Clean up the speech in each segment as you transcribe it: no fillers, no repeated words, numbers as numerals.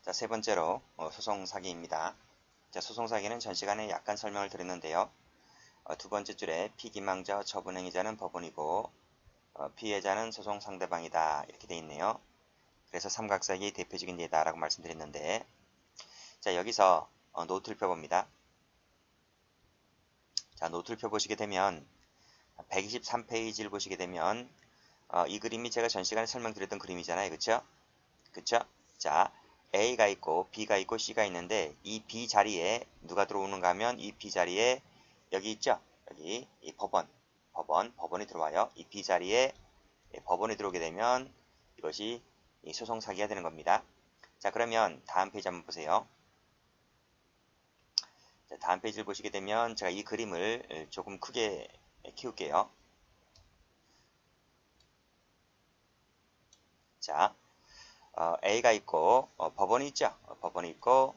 자, 세 번째로 소송 사기입니다. 자, 소송 사기는 전 시간에 약간 설명을 드렸는데요. 두 번째 줄에 피기망자 처분행위자는 법원이고 피해자는 소송 상대방이다 이렇게 되어 있네요. 그래서 삼각사기의 대표적인 예다라고 말씀드렸는데, 자, 여기서 노트를 펴봅니다. 자, 노트를 펴보시게 되면 123페이지를 보시게 되면 이 그림이 제가 전 시간에 설명드렸던 그림이잖아요. 그쵸? 그쵸? 자, A가 있고 B가 있고 C가 있는데 이 B 자리에 누가 들어오는가 하면 이 B 자리에 여기 있죠? 여기 이 법원이 들어와요. 이 B 자리에 법원이 들어오게 되면 이것이 소송 사기가 되는 겁니다. 자, 그러면 다음 페이지 한번 보세요. 자, 다음 페이지를 보시게 되면 제가 이 그림을 조금 크게 키울게요. 자, A가 있고 법원이 있죠. 법원이 있고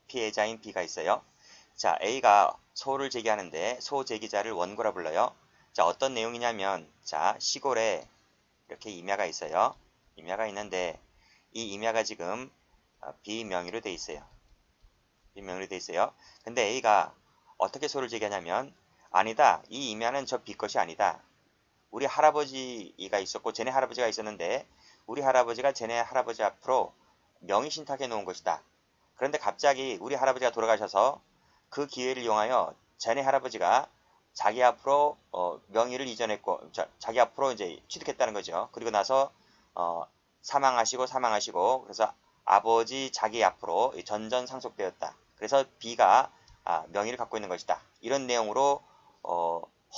피해자인 B가 있어요. 자, A가 소를 제기하는데 소 제기자를 원고라 불러요. 자, 어떤 내용이냐면, 자, 시골에 이렇게 임야가 있어요. 임야가 있는데 이 임야가 지금 B 명의로 돼 있어요. B 명의로 돼 있어요. 근데 A가 어떻게 소를 제기하냐면, 아니다, 이 임야는 저 B 것이 아니다. 우리 할아버지가 있었고 쟤네 할아버지가 있었는데 우리 할아버지가 쟤네 할아버지 앞으로 명의 신탁해 놓은 것이다. 그런데 갑자기 우리 할아버지가 돌아가셔서 그 기회를 이용하여 쟤네 할아버지가 자기 앞으로 명의를 이전했고 자기 앞으로 이제 취득했다는 거죠. 그리고 나서 사망하시고 그래서 아버지 자기 앞으로 전전상속되었다. 그래서 B가 명의를 갖고 있는 것이다. 이런 내용으로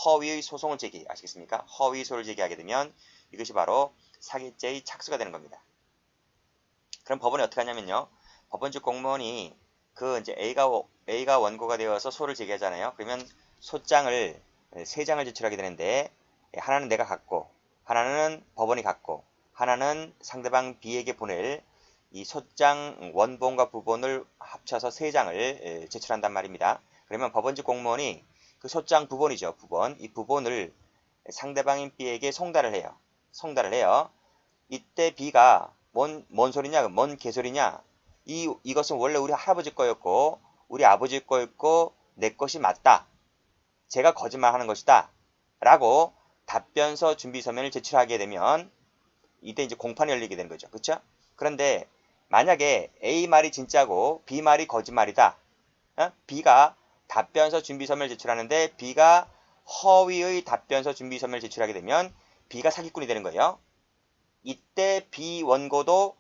허위의 소송을 아시겠습니까? 허위 소를 제기하게 되면 이것이 바로 사기죄의 착수가 되는 겁니다. 그럼 법원이 어떻게 하냐면요. 법원직 공무원이 그 이제 A가 원고가 되어서 소를 제기하잖아요. 그러면 소장을 세 장을 제출하게 되는데 하나는 내가 갖고 하나는 법원이 갖고 하나는 상대방 B에게 보낼 이 소장 원본과 부본을 합쳐서 세 장을 제출한단 말입니다. 그러면 법원직 공무원이 그 소장 부본이죠. 이 부본을 상대방인 B에게 송달을 해요. 이때 B가 뭔 소리냐? 뭔 개소리냐? 이것은 원래 우리 할아버지 거였고 우리 아버지 거였고 내 것이 맞다. 제가 거짓말하는 것이다. 라고 답변서 준비 서면을 제출하게 되면 이때 이제 공판이 열리게 되는 거죠. 그렇죠? 그런데 만약에 A 말이 진짜고 B 말이 거짓말이다. B가 답변서 준비 서면을 제출하는데 B가 허위의 답변서 준비 서면을 제출하게 되면 B가 사기꾼이 되는 거예요. 이때 B 원고도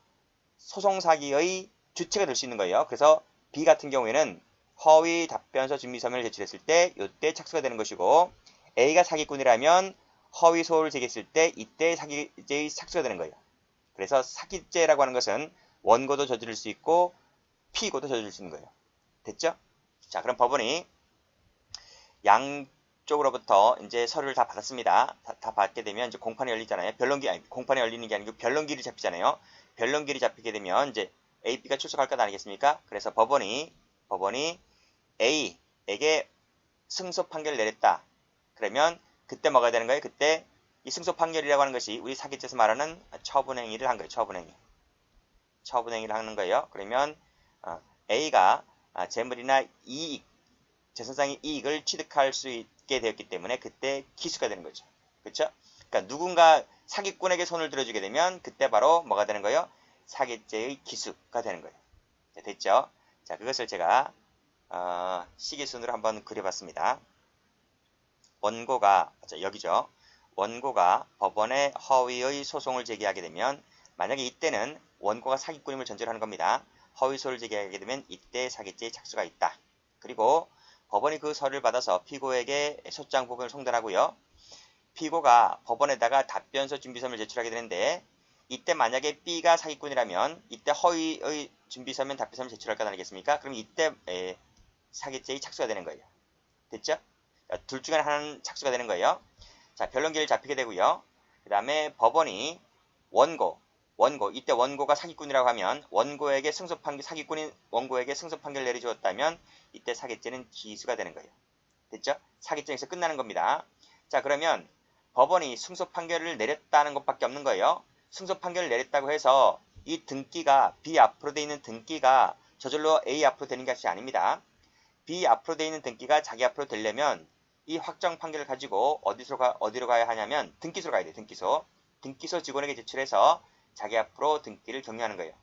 소송 사기의 주체가 될 수 있는 거예요. 그래서 B 같은 경우에는 허위 답변서 준비 서면을 제출했을 때 이때 착수가 되는 것이고, A가 사기꾼이라면 허위 소를 제기했을 때 이때 사기죄의 착수가 되는 거예요. 그래서 사기죄라고 하는 것은 원고도 저지를 수 있고 피고도 저지를 수 있는 거예요. 됐죠? 자, 그럼 법원이 양쪽으로부터 이제 서류를 다 받았습니다. 다 받게 되면 이제 공판이 열리잖아요. 공판이 열리는 게 아니고 변론기일이 잡히잖아요. 변론기일이 잡히게 되면 이제 A, B가 출석할 것 아니겠습니까? 그래서 법원이 A에게 승소 판결을 내렸다. 그러면 그때 뭐가 되는 거예요? 그때 이 승소 판결이라고 하는 것이 우리 사기죄에서 말하는 처분행위를 한 거예요. 처분행위를 하는 거예요. 그러면 A가 재물이나 이익, 재산상의 이익을 취득할 수 있게 되었기 때문에 그때 기수가 되는 거죠. 그렇죠? 그러니까 누군가 사기꾼에게 손을 들어주게 되면 그때 바로 뭐가 되는 거예요? 사기죄의 기수가 되는 거예요. 자, 됐죠? 자, 그것을 제가 시계순으로 한번 그려봤습니다. 원고가 여기죠. 원고가 법원에 허위의 소송을 제기하게 되면 만약에 이때는 원고가 사기꾼임을 전제로 하는 겁니다. 허위소를 제기하게 되면 이때 사기죄의 착수가 있다. 그리고 법원이 그 서류를 받아서 피고에게 소장 부분을 송달하고요. 피고가 법원에다가 답변서 준비서면을 제출하게 되는데 이때 만약에 B가 사기꾼이라면 이때 허위의 준비서면 답변서면 제출할 것 아니겠습니까? 그럼 이때 사기죄의 착수가 되는 거예요. 됐죠? 둘 중에 하나는 착수가 되는 거예요. 자, 변론기일을 잡히게 되고요. 그 다음에 법원이 이때 원고가 사기꾼이라고 하면 사기꾼인 원고에게 승소 판결을 내려주었다면 이때 사기죄는 기수가 되는 거예요. 됐죠? 사기죄에서 끝나는 겁니다. 자, 그러면 법원이 승소 판결을 내렸다는 것밖에 없는 거예요. 승소 판결을 내렸다고 해서 이 등기가 B 앞으로 돼 있는 등기가 저절로 A 앞으로 되는 것이 아닙니다. B 앞으로 돼 있는 등기가 자기 앞으로 되려면 이 확정 판결을 가지고 어디로 가야 하냐면 등기소로 가야 돼요. 등기소 직원에게 제출해서 자기 앞으로 등기를 격려하는 거예요.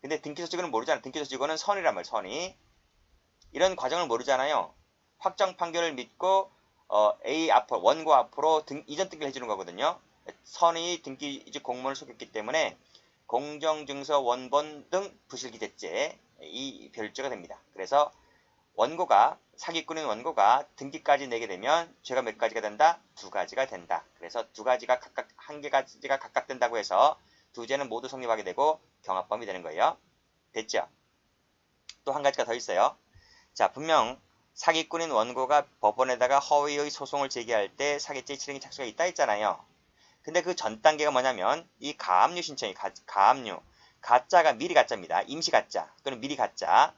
근데 등기소 직원은 모르잖아요. 등기소 직원은 선이란 말이에요. 선이. 이런 과정을 모르잖아요. 확정 판결을 믿고 A 앞으로 원고 앞으로 이전 등기를 해주는 거거든요. 선이 등기이직 공문을 속였기 때문에 공정증서 원본 등 부실기재죄 이 별죄가 됩니다. 그래서 사기꾼인 원고가 등기까지 내게 되면 죄가 몇 가지가 된다? 두 가지가 된다. 그래서 두 가지가 각각 한 가지가 각각 된다고 해서 두 죄는 모두 성립하게 되고 경합범이 되는 거예요. 됐죠? 또 한 가지가 더 있어요. 자, 분명 사기꾼인 원고가 법원에다가 허위의 소송을 제기할 때 사기죄 실행이 착수가 있다 했잖아요. 근데 그 전 단계가 뭐냐면 이 가압류 신청이 가압류 가짜가 미리 가짜입니다. 임시 가짜 또는 미리 가짜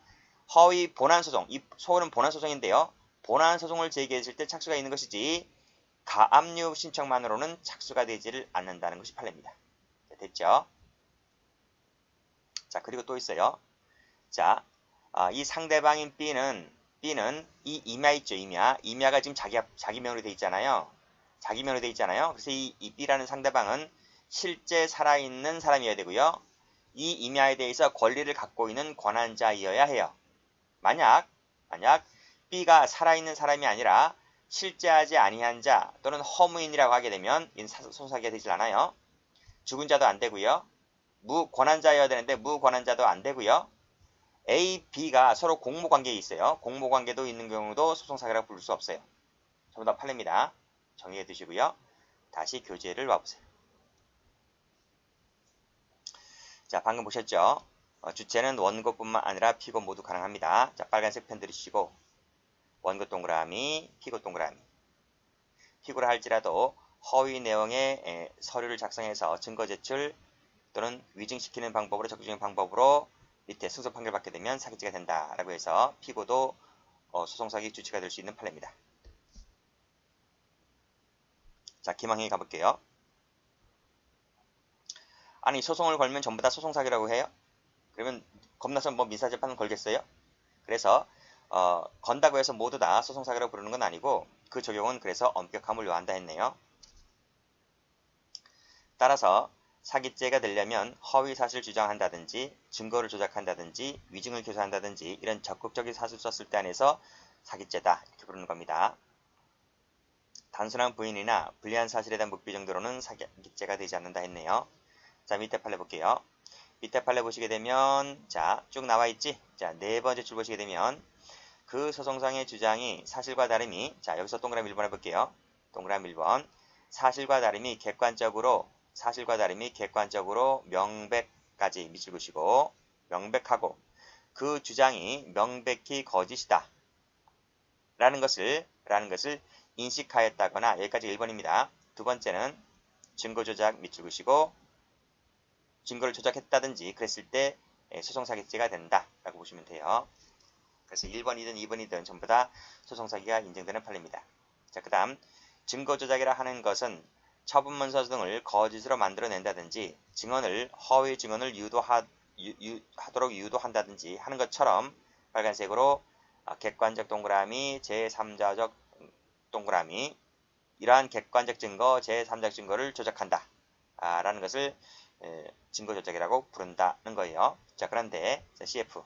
허위 본안소송 이 소홀은 본안소송인데요. 본안소송을 제기했을 때 착수가 있는 것이지 가압류 신청만으로는 착수가 되지를 않는다는 것이 판례입니다. 자, 됐죠? 자, 그리고 또 있어요. 자, 이 상대방인 B는 이 임야 있죠, 임야. 임야가 지금 자기 명의로 돼 있잖아요. 자기 명의로 돼 있잖아요. 그래서 이 B라는 상대방은 실제 살아있는 사람이어야 되고요. 이 임야에 대해서 권리를 갖고 있는 권한자이어야 해요. 만약 B가 살아있는 사람이 아니라 실제하지 아니한 자 또는 허무인이라고 하게 되면 이는 소송사기가 되질 않아요. 죽은 자도 안 되고요. 무권한자여야 되는데 무권한자도 안 되고요. A, B가 서로 공모관계에 있어요. 공모관계도 있는 경우도 소송사기라고 부를 수 없어요. 전부 다 판례입니다. 정리해 두시고요. 다시 교재를 와보세요. 자, 방금 보셨죠? 주체는 원고뿐만 아니라 피고 모두 가능합니다. 자, 빨간색 펜 들으시고 원고 동그라미, 피고 동그라미. 피고라 할지라도 허위 내용의 서류를 작성해서 증거 제출 또는 위증시키는 방법으로 적극적인 방법으로 밑에 승소 판결 받게 되면 사기죄가 된다라고 해서 피고도 소송사기 주체가 될 수 있는 판례입니다. 자, 김항희 가볼게요. 아니, 소송을 걸면 전부 다 소송사기라고 해요? 그러면 겁나서 뭐 민사재판은 걸겠어요? 그래서 건다고 해서 모두 다 소송사기라고 부르는 건 아니고 그 적용은 그래서 엄격함을 요한다 했네요. 따라서 사기죄가 되려면 허위사실 주장한다든지 증거를 조작한다든지 위증을 교사한다든지 이런 적극적인 사실 썼을 때 안에서 사기죄다 이렇게 부르는 겁니다. 단순한 부인이나 불리한 사실에 대한 묵비 정도로는 사기죄가 되지 않는다 했네요. 자, 밑에 판례 볼게요. 밑에 판례 보시게 되면 자, 쭉 나와 있지? 자, 네 번째 줄 보시게 되면 그 소송상의 주장이 사실과 다름이 자, 여기서 동그라미 1번 해볼게요. 동그라미 1번 사실과 다름이 객관적으로 명백까지 밑줄 그시고 명백하고 그 주장이 명백히 거짓이다 라는 것을 인식하였다거나 여기까지 1번입니다. 두 번째는 증거 조작 밑줄 그시고 증거를 조작했다든지 그랬을 때 소송사기죄가 된다 라고 보시면 돼요. 그래서 1번이든 2번이든 전부 다 소송사기가 인정되는 판례입니다. 자, 그 다음 증거 조작이라 하는 것은 처분문서 등을 거짓으로 만들어낸다든지 증언을 허위 증언을 하도록 유도한다든지 하는 것처럼 빨간색으로 객관적 동그라미, 제3자적 동그라미 이러한 객관적 증거, 제3자적 증거를 조작한다 라는 것을 증거 조작이라고 부른다는 거예요. 자, 그런데 CF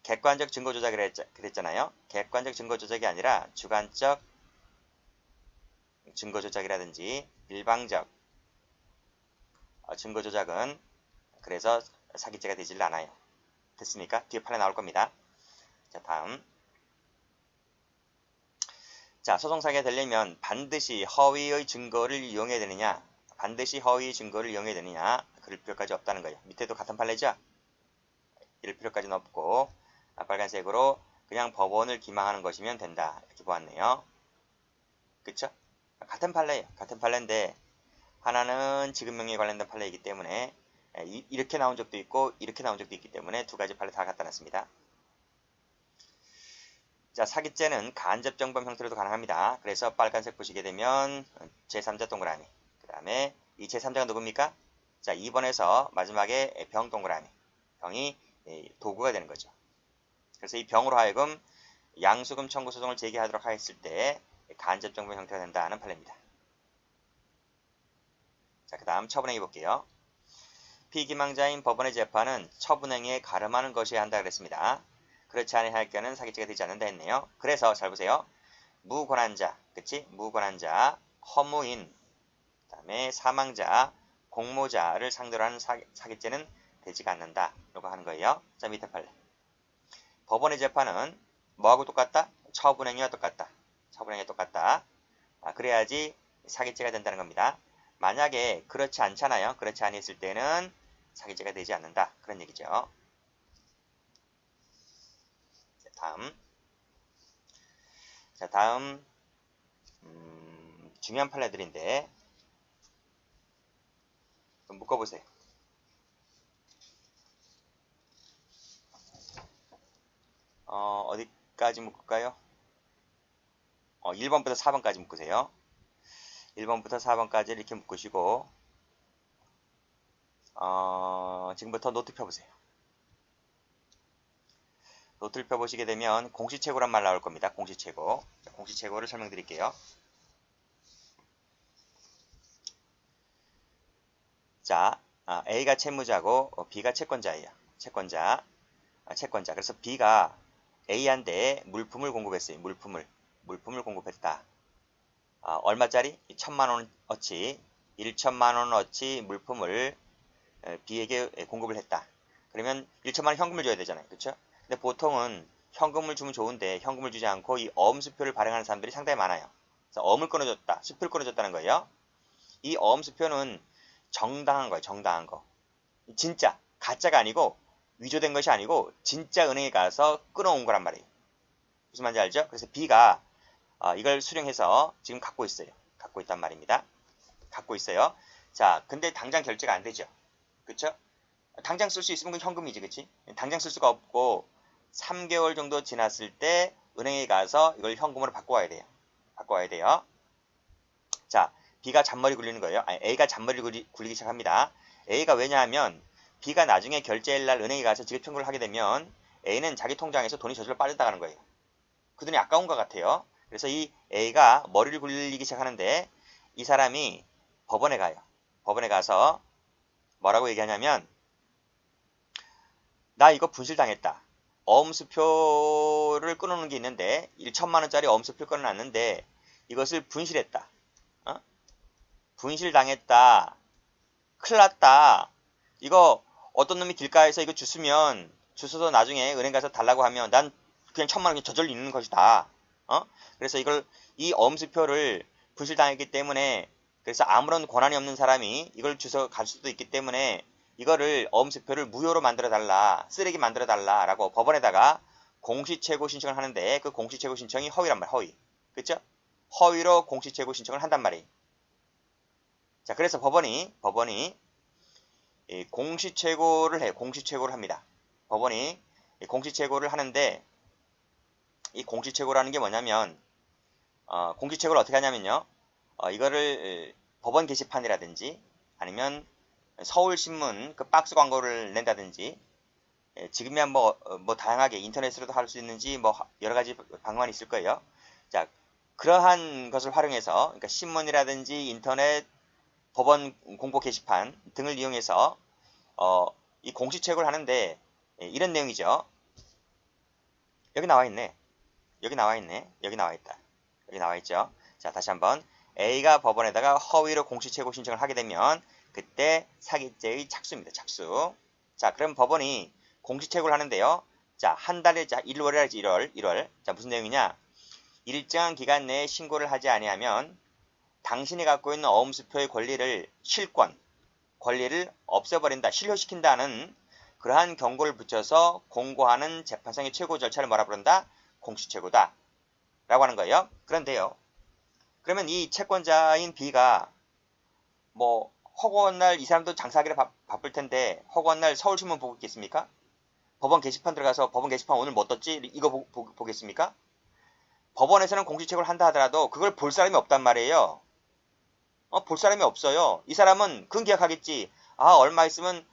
객관적 증거 조작이라 그랬잖아요. 객관적 증거 조작이 아니라 주관적 증거 조작이라든지 일방적 증거 조작은 그래서 사기죄가 되질 않아요. 됐습니까? 뒤에 판에 나올 겁니다. 자, 다음. 자, 소송사기가 되려면 반드시 허위의 증거를 이용해야 되느냐? 그럴 필요까지 없다는 거예요. 밑에도 같은 판례죠? 이럴 필요까지는 없고 빨간색으로 그냥 법원을 기망하는 것이면 된다. 이렇게 보았네요. 그쵸? 같은 판례예요. 같은 판례인데 하나는 지급명령에 관련된 판례이기 때문에 이렇게 나온 적도 있고 이렇게 나온 적도 있기 때문에 두 가지 판례 다 갖다 놨습니다. 자, 사기죄는 간접정범 형태로도 가능합니다. 그래서 빨간색 보시게 되면 제3자 동그라미, 그 다음에 이 제3자가 누굽니까? 자, 2번에서 마지막에 병 동그라미. 병이 도구가 되는 거죠. 그래서 이 병으로 하여금 양수금 청구 소송을 제기하도록 하였을 때 간접정부 형태가 된다는 판례입니다. 자, 그 다음 처분행위 볼게요. 피기망자인 법원의 재판은 처분행위에 가름하는 것이어야 한다 그랬습니다. 그렇지 아니할 경우는 사기죄가 되지 않는다 했네요. 그래서 잘 보세요. 무권한자, 그치? 무권한자, 허무인, 그 다음에 사망자, 공모자를 상대로 하는 사기죄는 되지가 않는다. 라고 하는 거예요. 자, 밑에 판례. 법원의 재판은 뭐하고 똑같다? 처분행위와 똑같다. 처분행위와 똑같다. 그래야지 사기죄가 된다는 겁니다. 만약에 그렇지 않잖아요. 그렇지 아니했을 때는 사기죄가 되지 않는다. 그런 얘기죠. 자, 다음 중요한 판례들인데 좀 묶어보세요. 어디까지 묶을까요? 1번부터 4번까지 묶으세요. 1번부터 4번까지 이렇게 묶으시고 지금부터 노트 펴보세요. 노트를 펴보시게 되면 공시채고란 말 나올 겁니다. 공시채고. 공시채고를 설명드릴게요. 자, A가 채무자고 B가 채권자예요. 채권자. 그래서 B가 A한테 물품을 공급했어요. 물품을 공급했다. 얼마짜리? 1000만원어치 1천만원어치 물품을 B에게 공급을 했다. 그러면 1천만원 현금을 줘야 되잖아요. 그렇죠? 근데 보통은 현금을 주면 좋은데 현금을 주지 않고 이 어음수표를 발행하는 사람들이 상당히 많아요. 그래서 어음을 끊어줬다. 수표를 끊어줬다는 거예요. 이 어음수표는 정당한 거예요. 정당한 거. 진짜 가짜가 아니고 위조된 것이 아니고 진짜 은행에 가서 끊어온 거란 말이에요. 무슨 말인지 알죠? 그래서 B가 이걸 수령해서 지금 갖고 있어요. 갖고 있단 말입니다. 갖고 있어요. 자, 근데 당장 결제가 안 되죠. 그쵸? 당장 쓸 수 있으면 그건 현금이지, 그치? 당장 쓸 수가 없고 3개월 정도 지났을 때 은행에 가서 이걸 현금으로 바꿔와야 돼요. 바꿔와야 돼요. 자, B가 잔머리 굴리는 거예요. A가 잔머리 굴리기 시작합니다. A가 왜냐하면 B가 나중에 결제일 날 은행에 가서 지급 청구를 하게 되면 A는 자기 통장에서 돈이 저절로 빠져나가는 거예요. 그 돈이 아까운 것 같아요. 그래서 이 A가 머리를 굴리기 시작하는데 이 사람이 법원에 가요. 법원에 가서 뭐라고 얘기하냐면 나 이거 분실당했다. 어음수표를 끊어놓은 게 있는데 1천만원짜리 어음수표를 끊어놨는데 이것을 분실했다. 분실당했다. 큰일났다. 이거 어떤 놈이 길가에서 이거 주소서 나중에 은행 가서 달라고 하면 난 그냥 1000만원 저절로 있는 것이다. 그래서 이 어음수표를 분실당했기 때문에 그래서 아무런 권한이 없는 사람이 이걸 주워 갈 수도 있기 때문에 이거를 어음수표를 무효로 만들어달라, 쓰레기 만들어달라라고 법원에다가 공시채고 신청을 하는데 그 공시채고 신청이 허위란 말이에요. 허위. 그쵸? 허위로 공시채고 신청을 한단 말이에요. 자, 그래서 법원이 공시채고를 해요. 공시채고를 합니다. 법원이 공시채고를 하는데 이 공시채고라는 게 뭐냐면 공시채고를 어떻게 하냐면요. 이거를 법원 게시판이라든지 아니면 서울신문 그 박스 광고를 낸다든지 지금이야 뭐 다양하게 인터넷으로도 할 수 있는지 뭐 여러 가지 방법이 있을 거예요. 자, 그러한 것을 활용해서 그러니까 신문이라든지 인터넷 법원 공고 게시판 등을 이용해서 이 공시채고를 하는데 이런 내용이죠. 여기 나와 있네. 여기 나와 있다. 여기 나와 있죠. 자, 다시 한번 A가 법원에다가 허위로 공시채고 신청을 하게 되면 그때 사기죄의 착수입니다. 착수. 자, 그럼 법원이 공시채고를 하는데요. 자, 한 달에 1월이라지 1월. 자, 무슨 내용이냐? 일정한 기간 내에 신고를 하지 아니하면 당신이 갖고 있는 어음수표의 권리를 권리를 없애버린다, 실효시킨다는 그러한 경고를 붙여서 공고하는 재판상의 최고 절차를 뭐라 부른다? 공시채고다. 라고 하는 거예요. 그런데요. 그러면 이 채권자인 B가 뭐 허구한 날 이 사람도 장사하기를 바쁠 텐데 허구한 날 서울신문 보고 있겠습니까? 법원 게시판 들어가서 법원 게시판 오늘 뭐 떴지? 이거 보겠습니까? 법원에서는 공시채고를 한다 하더라도 그걸 볼 사람이 없단 말이에요. 볼 사람이 없어요. 이 사람은 그건 기억하겠지. 아, 얼마 있으면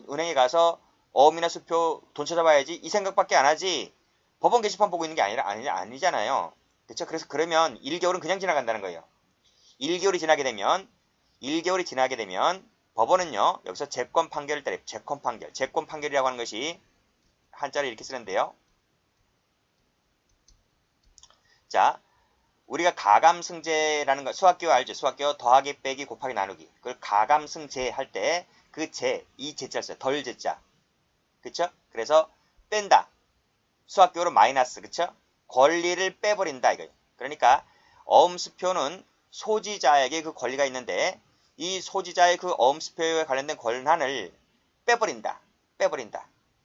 은행에 가서 어음이나 수표 돈 찾아봐야지. 이 생각밖에 안 하지. 법원 게시판 보고 있는 게 아니잖아요. 그렇죠? 그래서 그러면 1개월은 그냥 지나간다는 거예요. 1개월이 지나게 되면 법원은요. 여기서 재권 판결을 때려. 재권 판결. 재권 판결이라고 하는 것이 한자를 이렇게 쓰는데요. 자, 우리가 가감승제라는 거 수학교 알죠? 수학교 더하기 빼기 곱하기 나누기. 그걸 가감승제 할 때 그 제, 이 제자 써요. 덜 제자. 그쵸? 그래서 뺀다. 수학교로 마이너스. 그쵸? 권리를 빼버린다 이거예요. 그러니까 어음수표는 소지자에게 그 권리가 있는데 이 소지자의 그 어음수표에 관련된 권한을 빼버린다.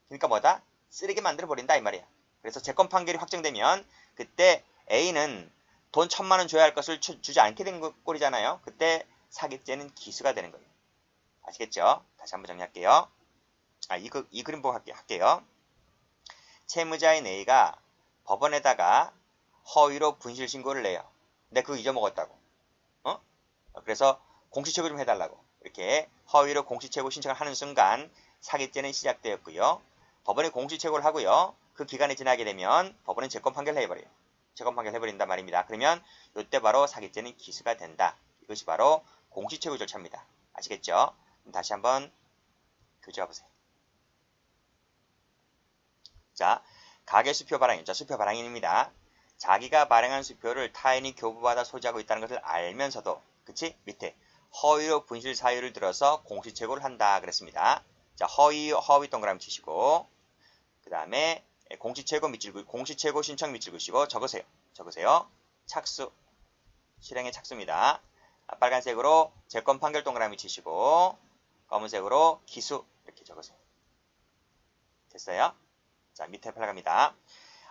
그러니까 뭐다? 쓰레기 만들어버린다 이 말이야. 그래서 재권 판결이 확정되면 그때 A는 돈 1,000만원 줘야 할 것을 주지 않게 된 꼴이잖아요. 그때 사기죄는 기수가 되는 거예요. 아시겠죠? 다시 한번 정리할게요. 이 그림 보고 할게요. 채무자인 A가 법원에다가 허위로 분실 신고를 내요. 근데 그거 잊어먹었다고. 그래서 공시채고 좀 해달라고. 이렇게 허위로 공시채고 신청을 하는 순간 사기죄는 시작되었고요. 법원이 공시채고를 하고요. 그 기간이 지나게 되면 법원은 재권 판결을 해버려요. 재권 판결을 해버린단 말입니다. 그러면 이때 바로 사기죄는 기수가 된다. 이것이 바로 공시채고 절차입니다. 아시겠죠? 다시 한번 교재와 보세요. 자, 가계수표 발행인. 수표 발행인입니다. 자기가 발행한 수표를 타인이 교부받아 소지하고 있다는 것을 알면서도, 그치? 밑에 허위로 분실 사유를 들어서 공시채고를 한다 그랬습니다. 자, 허위 동그라미 치시고, 그 다음에 공시채고 신청 밑줄 그시고 적으세요. 착수. 실행의 착수입니다. 빨간색으로 재권 판결 동그라미 치시고, 검은색으로 기수 이렇게 적으세요. 됐어요? 자, 밑에 팔갑니다.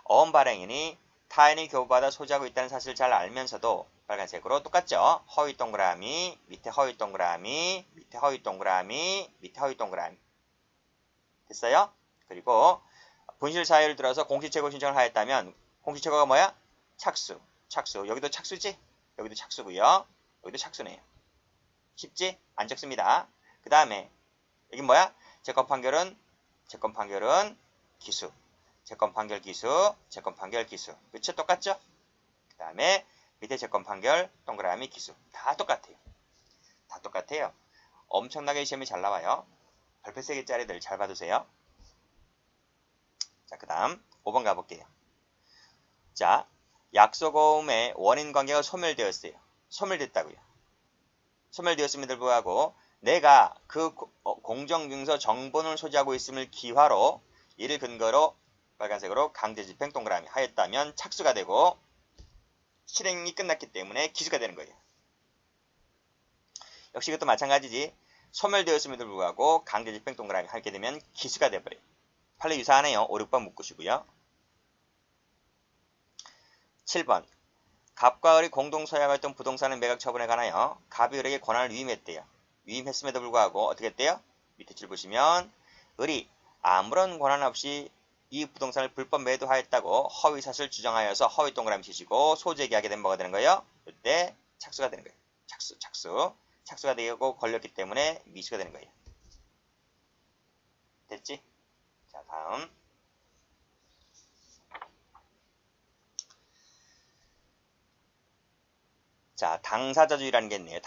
어음 발행인이 타인이 교부받아 소지하고 있다는 사실을 잘 알면서도 빨간색으로 똑같죠? 허위 동그라미, 밑에 허위 동그라미, 밑에 허위 동그라미, 밑에 허위 동그라미. 됐어요? 그리고 분실 사유를 들어서 공시채고 신청을 하였다면 공시채고가 뭐야? 착수. 여기도 착수지? 여기도 착수고요. 여기도 착수네요. 쉽지? 안 적습니다. 그 다음에 여기 뭐야? 재권 판결은 기수. 재권 판결 기수. 그쵸? 똑같죠? 그 다음에 밑에 재권 판결 동그라미 기수. 다 똑같아요. 엄청나게 시험이 잘 나와요. 별표 3개짜리들 잘 봐두세요. 자, 그 다음 5번 가볼게요. 자, 약속어음의 원인관계가 소멸되었어요. 소멸됐다고요. 소멸되었음에도 불구하고 내가 그 공정증서 정본을 소지하고 있음을 기화로 이를 근거로 빨간색으로 강제집행 동그라미 하였다면 착수가 되고 실행이 끝났기 때문에 기수가 되는 거예요. 역시 이것도 마찬가지지. 소멸되었음에도 불구하고 강제집행 동그라미 하게 되면 기수가 돼버려요. 판례 유사하네요. 5, 6번 묶으시고요. 7번. 갑과 을이 공동 소유하였던 부동산의 매각 처분에 관하여 갑이 을에게 권한을 위임했대요. 위임했음에도 불구하고 어떻게 했대요? 밑에 줄 보시면 을이 아무런 권한 없이 이 부동산을 불법 매도하였다고 허위사실을 주장하여서 허위 동그라미 치시고 소재기하게 되면 뭐가 되는 거예요? 이때 착수가 되는 거예요. 착수가 되고 걸렸기 때문에 미수가 되는 거예요. 됐지? 자, 다음. 자, 당사자주의라는 게 있네요.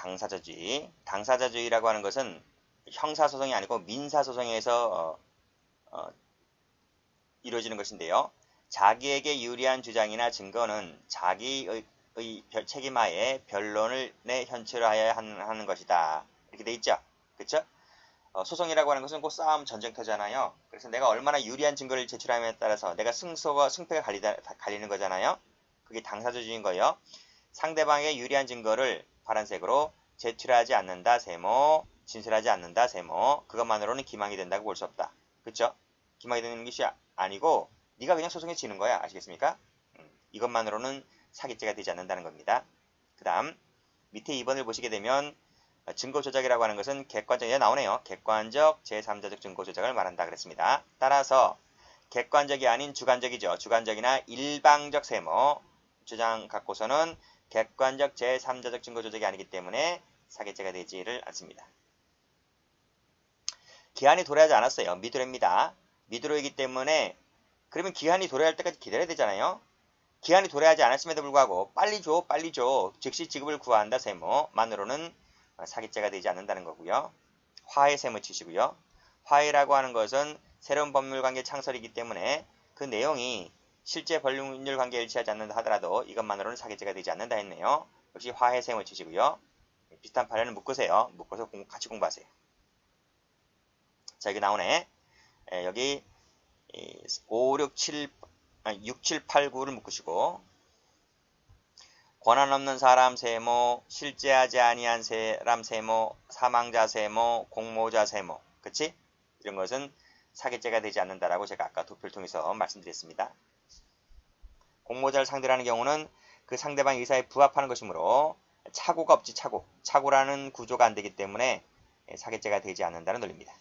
당사자주의라고 하는 것은 형사소송이 아니고 민사소송에서 이루어지는 것인데요. 자기에게 유리한 주장이나 증거는 자기의 책임하에 변론을 현출하여야 하는 것이다. 이렇게 돼 있죠. 그렇죠? 소송이라고 하는 것은 꼭 싸움, 전쟁터잖아요. 그래서 내가 얼마나 유리한 증거를 제출하냐에 따라서 내가 승패가 갈리는 거잖아요. 그게 당사자주의인 거예요. 상대방의 유리한 증거를 파란색으로 제출하지 않는다, 세모, 진술하지 않는다, 세모. 그것만으로는 기망이 된다고 볼 수 없다. 그렇죠? 기망이 되는 것이 아니고 네가 그냥 소송에 지는 거야. 아시겠습니까? 이것만으로는 사기죄가 되지 않는다는 겁니다. 그 다음 밑에 2번을 보시게 되면 증거조작이라고 하는 것은 객관적, 나오네요. 객관적, 제3자적 증거조작을 말한다 그랬습니다. 따라서 객관적이 아닌 주관적이죠. 주관적이나 일방적 세모 주장 갖고서는 객관적 제3자적 증거 조작이 아니기 때문에 사기죄가 되지를 않습니다. 기한이 도래하지 않았어요. 미도래입니다. 미도래이기 때문에 그러면 기한이 도래할 때까지 기다려야 되잖아요. 기한이 도래하지 않았음에도 불구하고 빨리 줘 즉시 지급을 구한다 세모만으로는 사기죄가 되지 않는다는 거고요. 화해 세모 치시고요. 화해라고 하는 것은 새로운 법률관계 창설이기 때문에 그 내용이 실제 법률관계에 일치하지 않는다 하더라도 이것만으로는 사기죄가 되지 않는다 했네요. 역시 화해 세모 치시고요. 비슷한 판례는 묶으세요. 묶어서 같이 공부하세요. 자, 여기 나오네. 여기 6, 7, 8, 9를 묶으시고 권한 없는 사람 세모, 실제하지 아니한 사람 세모, 사망자 세모, 공모자 세모, 그치? 이런 것은 사기죄가 되지 않는다라고 제가 아까 도표를 통해서 말씀드렸습니다. 공모자를 상대로 하는 경우는 그 상대방 의사에 부합하는 것이므로 착오가 없지 착오라는 구조가 안 되기 때문에 사기죄가 되지 않는다는 논리입니다.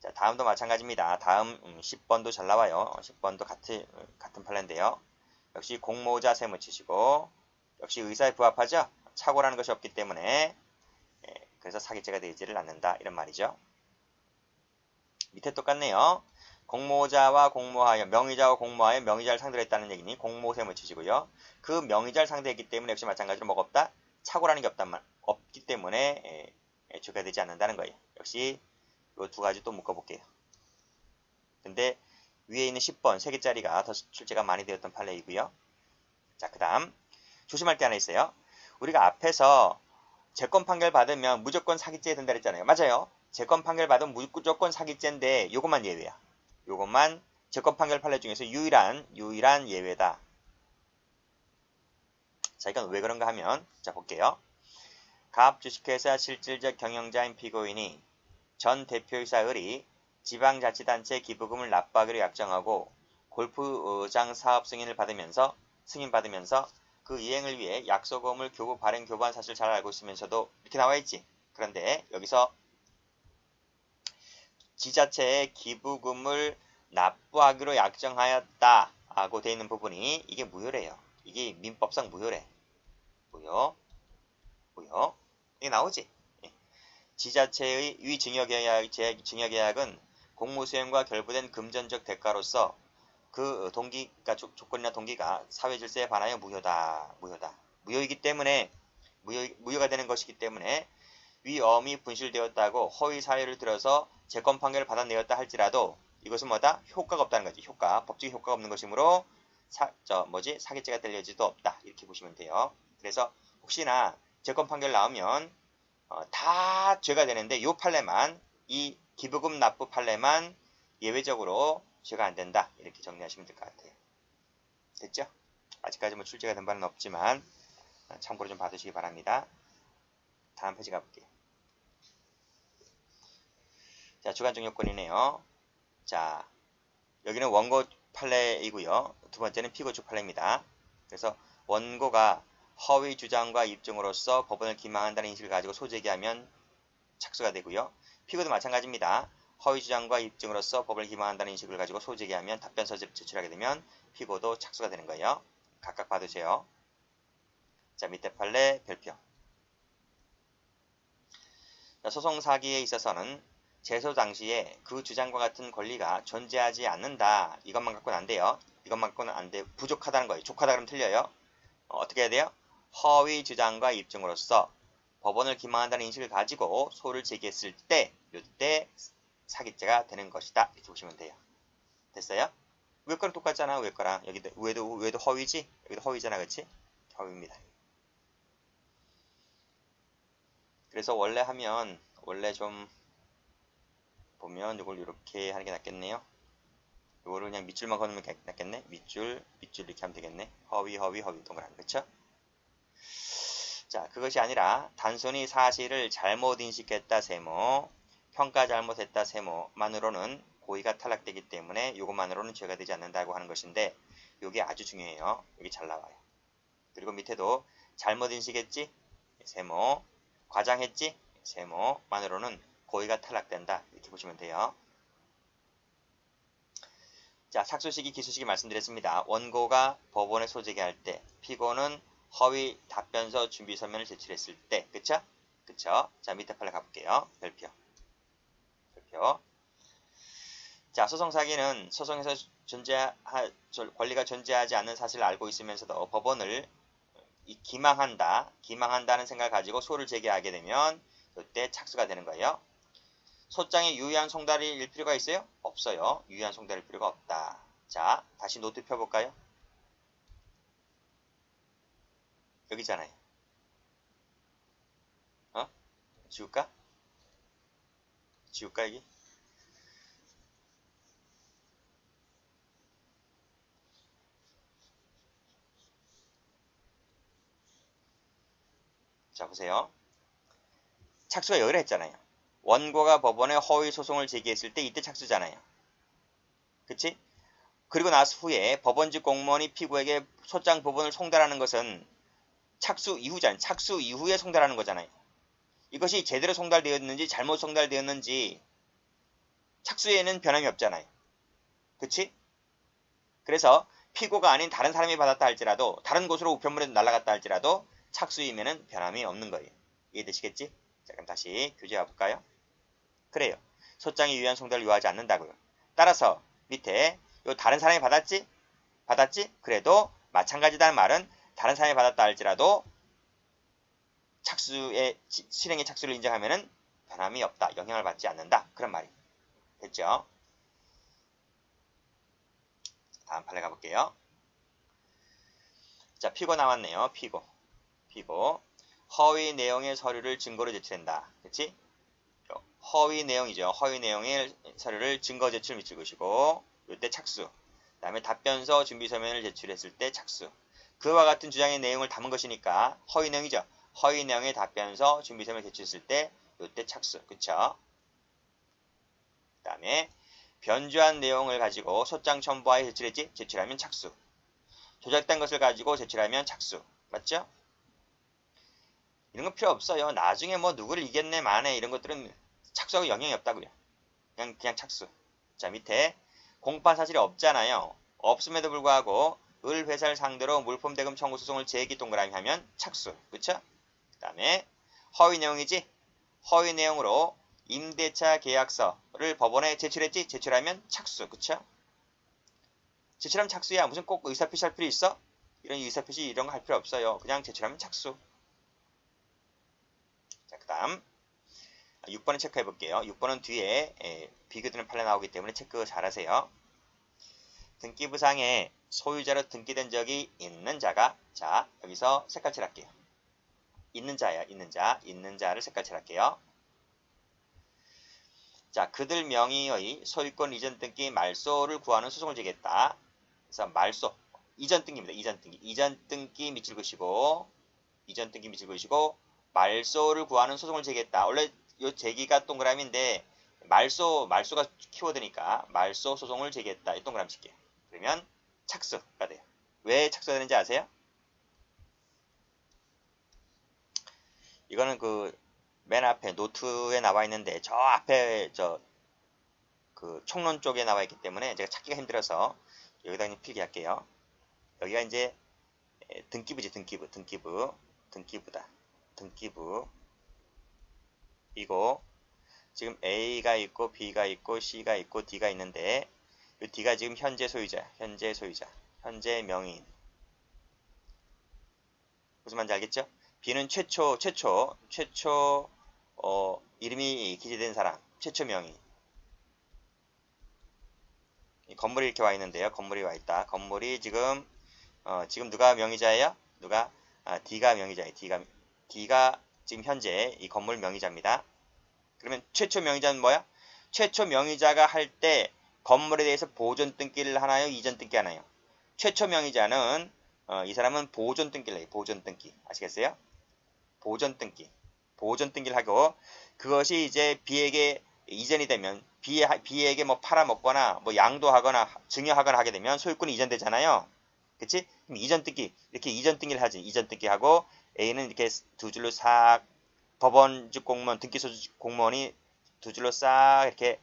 자, 다음도 마찬가지입니다. 다음 10번도 잘 나와요. 10번도 같은 판례인데요. 역시 공모자 세모 치시고 역시 의사에 부합하죠. 착오라는 것이 없기 때문에 그래서 사기죄가 되지를 않는다 이런 말이죠. 밑에 똑같네요. 공모자와 공모하여 명의자와 공모하여 명의자를 상대로 했다는 얘기니 공모 세모 치시고요. 그 명의자를 상대했기 때문에 역시 마찬가지로 뭐가 없다? 착오라는 게 없기 때문에 죄가 되지 않는다는 거예요. 역시 이 두 가지 또 묶어볼게요. 근데 위에 있는 10번 3개짜리가 더 출제가 많이 되었던 판례이고요. 자, 그 다음 조심할 게 하나 있어요. 우리가 앞에서 재건 판결 받으면 무조건 사기죄 된다 그랬잖아요. 맞아요. 재건 판결 받으면 무조건 사기죄인데 요것만 예외야. 요것만 재건 판결 판례 중에서 유일한 예외다. 자, 이건 왜 그런가 하면 자 볼게요. 갑 주식회사 실질적 경영자인 피고인이 전 대표이사 을이 지방자치단체 기부금을 납부하기로 약정하고 골프장 사업 승인받으면서 그 이행을 위해 약소금을 발행 교부한 사실을 잘 알고 있으면서도 이렇게 나와있지. 그런데 여기서 지자체에 기부금을 납부하기로 약정하였다 하고 되어 있는 부분이 이게 무효래요. 이게 민법상 무효래. 무효. 이게 나오지. 지자체의 위 증여계약은 공무수행과 결부된 금전적 대가로서 그 동기가 조건이나 동기가 사회질서에 반하여 무효다. 무효이기 때문에 무효가 되는 것이기 때문에 위엄이 분실되었다고 허위 사유를 들어서 재건 판결을 받아내었다 할지라도 이것은 뭐다? 효과가 없다는 거지. 법적인 효과가 없는 것이므로 사기죄가 될 여지도 없다. 이렇게 보시면 돼요. 그래서 혹시나 재건 판결 나오면 다 죄가 되는데 이 기부금 납부 판례만 예외적으로 죄가 안 된다. 이렇게 정리하시면 될 것 같아요. 됐죠? 아직까지 뭐 출제가 된 바는 없지만 참고로 좀 봐두시기 바랍니다. 다음 페이지 가볼게요. 자, 주관적 요건이네요. 자, 여기는 원고 판례이고요. 두 번째는 피고주 판례입니다. 그래서 원고가 허위 주장과 입증으로써 법원을 기망한다는 인식을 가지고 소제기하면 착수가 되고요. 피고도 마찬가지입니다. 허위 주장과 입증으로써 법을 기망한다는 인식을 가지고 소제기하면 답변서를 제출하게 되면 피고도 착수가 되는 거예요. 각각 봐두세요. 자, 밑에 판례 별표. 자, 소송 사기에 있어서는 제소 당시에 그 주장과 같은 권리가 존재하지 않는다. 이것만 갖고는 안 돼요. 이것만 갖고는 안 돼요. 부족하다는 거예요. 족하다 그러면 틀려요. 어떻게 해야 돼요? 허위 주장과 입증으로써 법원을 기망한다는 인식을 가지고 소를 제기했을 때 이때 사기죄가 되는 것이다. 이렇게 보시면 돼요. 됐어요? 위에 거랑 똑같잖아. 위에 거랑. 여기도 위에도 허위지? 여기도 허위잖아. 그치? 허위입니다. 그래서 원래 좀 보면 이걸 이렇게 하는 게 낫겠네요. 이거를 그냥 밑줄만 걸으면 낫겠네. 밑줄 이렇게 하면 되겠네. 허위 동그라미. 그쵸? 자, 그것이 아니라 단순히 사실을 잘못 인식했다 세모, 평가 잘못했다 세모만으로는 고의가 탈락되기 때문에 이것만으로는 죄가 되지 않는다고 하는 것인데 이게 아주 중요해요. 여기 잘 나와요. 그리고 밑에도 잘못 인식했지? 세모, 과장했지? 세모만으로는 고의가 탈락된다. 이렇게 보시면 돼요. 자, 착수시기, 기수시기 말씀드렸습니다. 원고가 법원에 소제기할 때, 피고는 허위 답변서 준비 서면을 제출했을 때, 그쵸? 그쵸? 자, 밑에 판례 가볼게요. 별표. 자, 소송사기는 소송에서 권리가 존재하지 않는 사실을 알고 있으면서도 법원을 기망한다는 생각을 가지고 소를 제기하게 되면 이때 착수가 되는 거예요. 소장에 유의한 송달일 필요가 있어요? 없어요. 유의한 송달일 필요가 없다. 자, 다시 노트 펴볼까요? 여기잖아요. 지울까? 여기? 자, 보세요. 착수가 여기로 했잖아요. 원고가 법원에 허위 소송을 제기했을 때 이때 착수잖아요. 그치? 그리고 나서 후에 법원직 공무원이 피고에게 소장 부분을 송달하는 것은 착수 이후잖아요. 착수 이후에 송달하는 거잖아요. 이것이 제대로 송달되었는지 잘못 송달되었는지 착수에는 변함이 없잖아요. 그치? 그래서 피고가 아닌 다른 사람이 받았다 할지라도 다른 곳으로 우편물에 날아갔다 할지라도 착수이면은 변함이 없는 거예요. 이해되시겠지? 자, 그럼 다시 교재 가볼까요? 그래요. 소장에 유의한 송달을 요하지 않는다고요. 따라서 밑에 요 다른 사람이 받았지? 그래도 마찬가지다는 말은 다른 사람이 받았다 할지라도 실행의 착수를 인정하면은 변함이 없다. 영향을 받지 않는다. 그런 말이 됐죠? 다음 판례 가볼게요. 자, 피고 나왔네요. 피고. 허위 내용의 서류를 증거로 제출한다. 그치? 허위 내용이죠. 허위 내용의 서류를 증거 제출 및 찍으시고 이때 착수. 그 다음에 답변서 준비 서면을 제출했을 때 착수. 그와 같은 주장의 내용을 담은 것이니까 허위 내용이죠. 허위 내용의 답변서 준비 서면을 제출했을 때 이때 착수. 그쵸? 그 다음에 변조한 내용을 가지고 소장 첨부하여 제출했지? 제출하면 착수. 조작된 것을 가지고 제출하면 착수. 맞죠? 이런 거 필요 없어요. 나중에 뭐 누구를 이겼네 마네 이런 것들은 착수하고 영향이 없다고요. 그냥 착수. 자, 밑에 공판 사실이 없잖아요. 없음에도 불구하고 을 회사를 상대로 물품 대금 청구 소송을 제기 동그라미 하면 착수. 그쵸? 그 다음에 허위 내용이지? 허위 내용으로 임대차 계약서를 법원에 제출했지? 제출하면 착수. 그쵸? 제출하면 착수야. 무슨 꼭 의사표시 할 필요 있어? 이런 의사표시 이런 거 할 필요 없어요. 그냥 제출하면 착수. 자, 그 다음 6번을 체크해 볼게요. 6번은 뒤에 비교되는 판례 나오기 때문에 체크 잘 하세요. 등기부상에 소유자로 등기된 적이 있는 자가, 자, 여기서 색깔 칠할게요. 있는 자예요. 있는 자를 색깔 칠할게요. 자, 그들 명의의 소유권 이전 등기 말소를 구하는 소송을 제기했다. 그래서 말소, 이전 등기입니다. 이전 등기 밑줄 그시고 말소를 구하는 소송을 제기했다. 원래 요 제기가 동그라미인데 말소가 키워드니까 말소 소송을 제기했다. 이 동그라미 칠게요. 그러면 착수가 돼요. 왜 착수가 되는지 아세요? 이거는 그 맨 앞에 노트에 나와 있는데 저 앞에 그 총론 쪽에 나와 있기 때문에 제가 찾기가 힘들어서 여기다 그냥 필기할게요. 여기가 이제 등기부지. 등기부다. 등기부. 이거 지금 A가 있고 B가 있고 C가 있고 D가 있는데 이 D가 지금 현재 소유자, 현재 명의인. 무슨 말인지 알겠죠? B는 최초 이름이 기재된 사람, 최초 명의. 이 건물이 이렇게 와 있는데요. 건물이 와 있다. 건물이 지금 누가 명의자예요? D가 명의자예요. D가 지금 현재 이 건물 명의자입니다. 그러면 최초 명의자는 뭐야? 최초 명의자가 할 때 건물에 대해서 보존 등기를 하나요? 이전 등기 하나요? 최초 명의자는 이 사람은 보존 등기를 해요. 보존 등기. 아시겠어요? 보존 등기를 하고 그것이 이제 B에게 이전이 되면 B에게 뭐 팔아먹거나 뭐 양도하거나 증여하거나 하게 되면 소유권이 이전되잖아요. 그치? 그럼 이전 등기 이렇게 이전 등기를 하지. 이전 등기하고 A는 이렇게 두 줄로 싹 법원직 공무원 등기소집 공무원이 두 줄로 싹 이렇게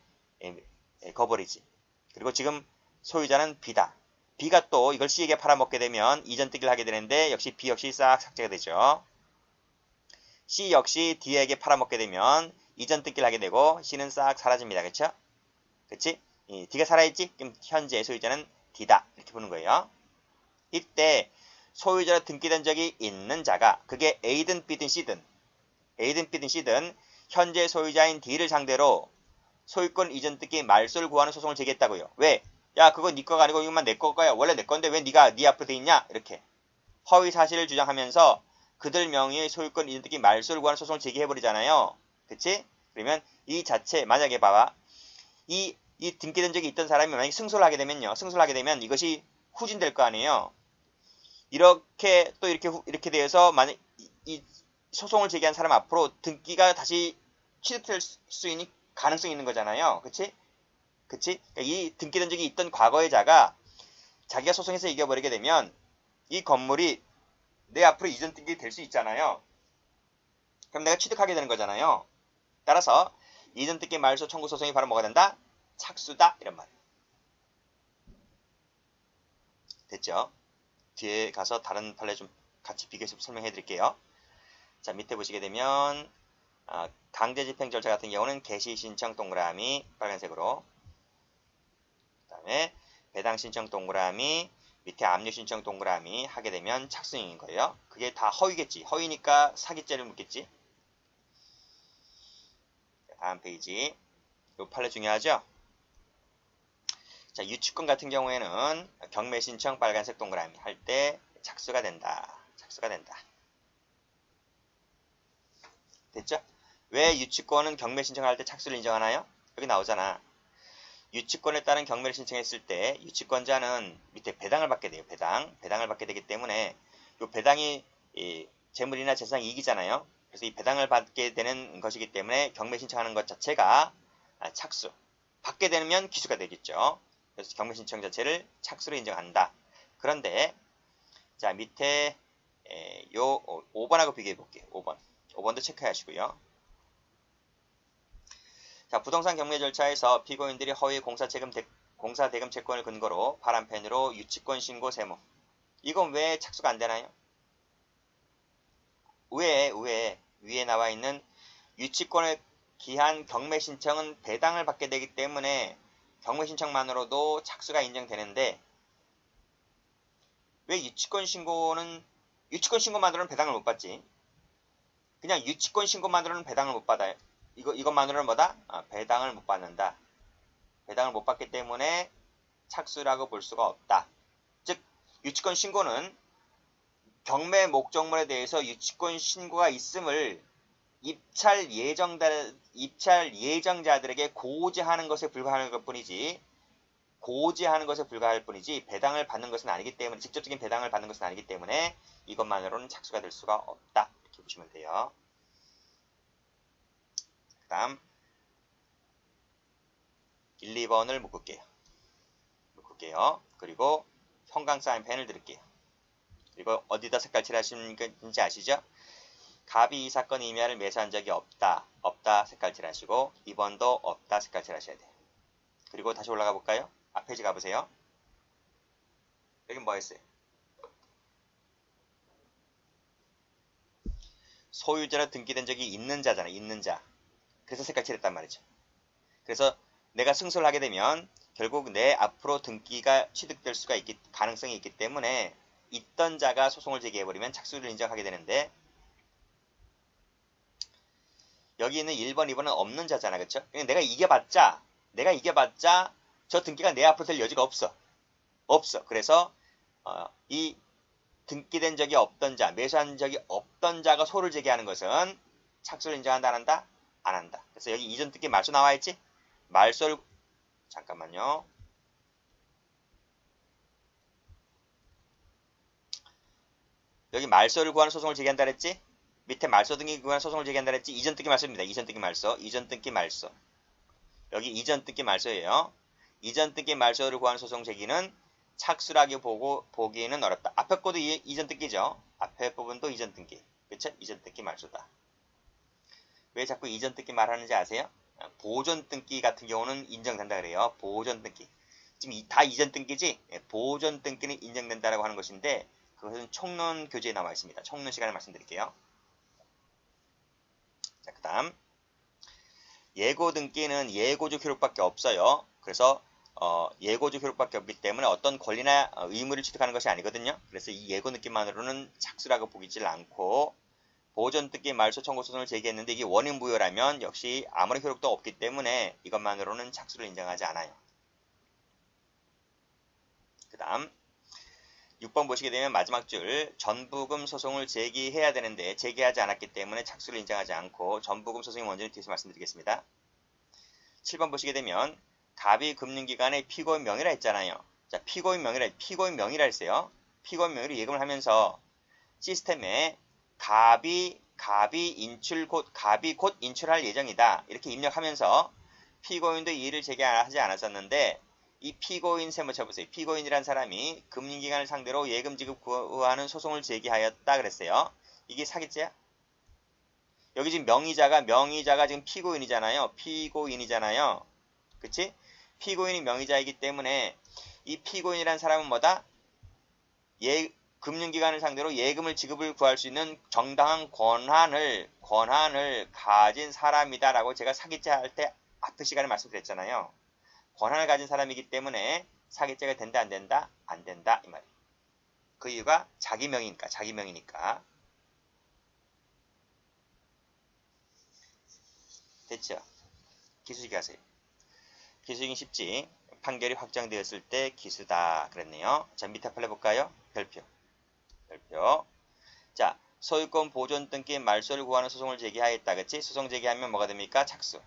거버리지. 그리고 지금 소유자는 B다. B가 또 이걸 C에게 팔아먹게 되면 이전 뜯기를 하게 되는데 역시 B 역시 싹 삭제가 되죠. C 역시 D에게 팔아먹게 되면 이전 뜯기를 하게 되고 C는 싹 사라집니다. 그쵸? 그치? D가 살아있지? 그럼 현재 소유자는 D다. 이렇게 보는 거예요. 이때 소유자로 등기된 적이 있는 자가 그게 A든 B든 C든 현재 소유자인 D를 상대로 소유권 이전 뜯기 말소를 구하는 소송을 제기했다고요. 왜? 야 그거 네 거가 아니고 이것만 내 거야. 원래 내 건데 왜 네가 네 앞으로 돼 있냐? 이렇게 허위 사실을 주장하면서 그들 명의의 소유권 이전 뜯기 말소를 구하는 소송을 제기해버리잖아요. 그치? 그러면 이 자체 만약에 봐봐. 이 등기된 적이 있던 사람이 만약에 승소를 하게 되면요. 승소를 하게 되면 이것이 후진될 거 아니에요. 이렇게 또 이렇게 되어서 만약 이 소송을 제기한 사람 앞으로 등기가 다시 취득될 수 있는 가능성이 있는 거잖아요. 그치? 그치? 그러니까 이 등기된 적이 있던 과거의 자가 자기가 소송에서 이겨버리게 되면 이 건물이 내 앞으로 이전 등기 될 수 있잖아요. 그럼 내가 취득하게 되는 거잖아요. 따라서 이전 등기 말소 청구 소송이 바로 뭐가 된다? 착수다. 이런 말. 됐죠? 뒤에 가서 다른 판례 좀 같이 비교해서 설명해 드릴게요. 자, 밑에 보시게 되면 강제집행 절차 같은 경우는 개시 신청 동그라미 빨간색으로, 그 다음에 배당 신청 동그라미, 밑에 압류 신청 동그라미 하게 되면 착수인 거예요. 그게 다 허위겠지. 허위니까 사기죄를 묻겠지. 다음 페이지. 이 판례 중요하죠? 자, 유치권 같은 경우에는 경매 신청 빨간색 동그라미 할 때 착수가 된다. 착수가 된다. 됐죠? 왜 유치권은 경매 신청할 때 착수를 인정하나요? 여기 나오잖아. 유치권에 따른 경매를 신청했을 때 유치권자는 밑에 배당을 받게 돼요. 배당을 받게 되기 때문에 이 배당이 재물이나 재산 이익이잖아요. 그래서 이 배당을 받게 되는 것이기 때문에 경매 신청하는 것 자체가 착수. 받게 되면 기수가 되겠죠. 그래서 경매 신청 자체를 착수로 인정한다. 그런데 자 밑에 요 5번하고 비교해 볼게요. 5번도 체크하시고요. 자, 부동산 경매 절차에서 피고인들이 허위 공사 대금 채권을 근거로 파란펜으로 유치권 신고 세무. 이건 왜 착수가 안 되나요? 위에 나와 있는 유치권을 기한 경매 신청은 배당을 받게 되기 때문에 경매 신청만으로도 착수가 인정되는데 왜 유치권 신고만으로는 배당을 못 받지? 그냥 유치권 신고만으로는 배당을 못 받아요. 이것만으로는 뭐다? 배당을 못 받는다. 배당을 못 받기 때문에 착수라고 볼 수가 없다. 즉 유치권 신고는 경매 목적물에 대해서 유치권 신고가 있음을 입찰 예정자들에게 고지하는 것에 불과할 뿐이지 배당을 받는 것은 아니기 때문에 직접적인 배당을 받는 것은 아니기 때문에 이것만으로는 착수가 될 수가 없다. 이렇게 보시면 돼요. 그 다음 1, 2번을 묶을게요. 그리고 형광 사인펜을 드릴게요. 그리고 어디다 색깔 칠하시는지 아시죠? 갑이 이 사건 임야를 매수한 적이 없다 색깔 칠하시고 2번도 없다 색깔 칠하셔야 돼요. 그리고 다시 올라가 볼까요? 앞페이지 가보세요. 여긴 뭐 했어요? 소유자로 등기된 적이 있는 자잖아요. 있는 자. 그래서 색깔 칠했단 말이죠. 그래서 내가 승소를 하게 되면 결국 내 앞으로 등기가 취득될 수가 가능성이 있기 때문에 있던 자가 소송을 제기해버리면 착수를 인정하게 되는데 여기 있는 1번, 2번은 없는 자잖아. 그쵸? 내가 이겨봤자 저 등기가 내 앞으로 될 여지가 없어. 그래서 이 등기된 적이 없던 자, 매수한 적이 없던 자가 소를 제기하는 것은 착수를 인정한다, 안 한다? 안 한다. 그래서 여기 이전 등기 말소 나와 있지? 말소를 잠깐만요. 여기 말소를 구하는 소송을 제기한다 그랬지? 밑에 말소 등기 구하는 소송을 제기한다 그랬지? 이전 등기 말소입니다. 이전 등기 말소. 여기 이전 등기 말소예요. 이전 등기 말소를 구하는 소송 제기는 착수라고 보기에는 어렵다. 앞에 거도 이전 등기죠. 앞에 부분도 이전 등기. 그쵸? 이전 등기 말소다. 왜 자꾸 이전 등기 말하는지 아세요? 보존 등기 같은 경우는 인정된다 그래요. 보존 등기. 지금 다 이전 등기지 보존 등기는 인정된다라고 하는 것인데 그것은 총론 교재에 나와 있습니다. 총론 시간에 말씀드릴게요. 자, 그 다음 예고 등기는 예고조 기록밖에 없어요. 그래서 예고조 기록밖에 없기 때문에 어떤 권리나 의무를 취득하는 것이 아니거든요. 그래서 이 예고 등기만으로는 착수라고 보기질 않고 보존 등기 말소 청구 소송을 제기했는데 이게 원인 부여라면 역시 아무런 효력도 없기 때문에 이것만으로는 착수를 인정하지 않아요. 그 다음 6번 보시게 되면 마지막 줄 전부금 소송을 제기해야 되는데 제기하지 않았기 때문에 착수를 인정하지 않고 전부금 소송의 원인을 뒤에서 말씀드리겠습니다. 7번 보시게 되면 갑이 금융기관의 피고인 명의라 했잖아요. 자, 피고인 명의라 했어요. 피고인 명의로 예금을 하면서 시스템에 갑이 곧 인출할 예정이다. 이렇게 입력하면서 피고인도 이의를 제기하지 않았었는데 이 피고인 세무차 보세요. 피고인이란 사람이 금융기관을 상대로 예금 지급 구하는 소송을 제기하였다 그랬어요. 이게 사기죄야? 여기 지금 명의자가 지금 피고인이잖아요. 그치? 피고인이 명의자이기 때문에 이 피고인이란 사람은 뭐다? 금융기관을 상대로 예금을 지급을 구할 수 있는 정당한 권한을 가진 사람이다라고 제가 사기죄 할 때 앞의 시간에 말씀드렸잖아요. 권한을 가진 사람이기 때문에 사기죄가 된다 안 된다? 안 된다 이 말이에요. 그 이유가 자기 명이니까. 됐죠? 기수직 하세요. 기수직이 쉽지. 판결이 확정되었을 때 기수다 그랬네요. 자, 밑에 판례 볼까요? 별표. 자, 소유권 보존 등기 말소를 구하는 소송을 제기하였다. 그치? 소송 제기하면 뭐가 됩니까? 착수.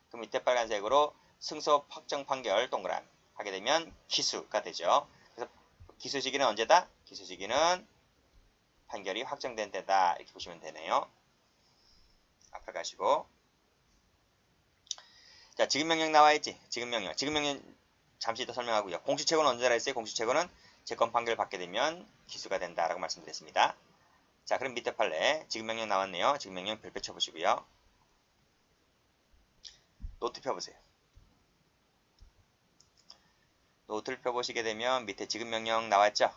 그 밑에 빨간색으로 승소 확정 판결 동그라미 하게 되면 기수가 되죠. 그래서 기수 시기는 언제다? 기수 시기는 판결이 확정된 때다. 이렇게 보시면 되네요. 앞에 가시고. 자, 지급명령 나와있지? 지급명령 잠시 이따 설명하고요. 공시채권은 언제라 했어요? 공시채권은 채권 판결을 받게 되면 기수가 된다라고 말씀드렸습니다. 자, 그럼 밑에 판례 지급명령 나왔네요. 지급명령 별표 쳐보시고요. 노트 펴보세요. 노트를 펴보시게 되면 밑에 지급명령 나왔죠?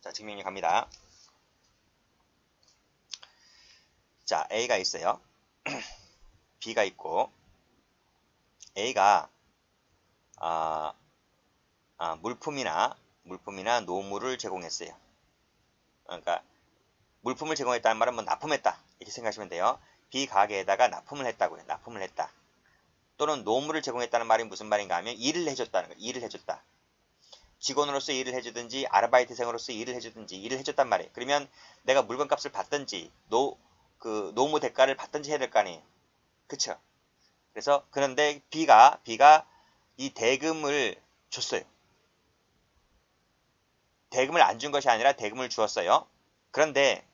자, 지급명령 갑니다. 자, A가 있어요. B가 있고 A가 물품이나 노무를 제공했어요. 그러니까 물품을 제공했다는 말은 뭐 납품했다 이렇게 생각하시면 돼요. B 가게에다가 납품을 했다고요. 납품을 했다. 또는 노무를 제공했다는 말이 무슨 말인가 하면 일을 해줬다는 거예요. 일을 해줬다. 직원으로서 일을 해주든지 아르바이트생으로서 일을 해주든지 일을 해줬단 말이에요. 그러면 내가 물건값을 받든지 노무 대가를 받든지 해야 될 거 아니에요. 그쵸? 그래서 그런데 B가 이 대금을 줬어요. 대금을 안 준 것이 아니라 대금을 주었어요. 그런데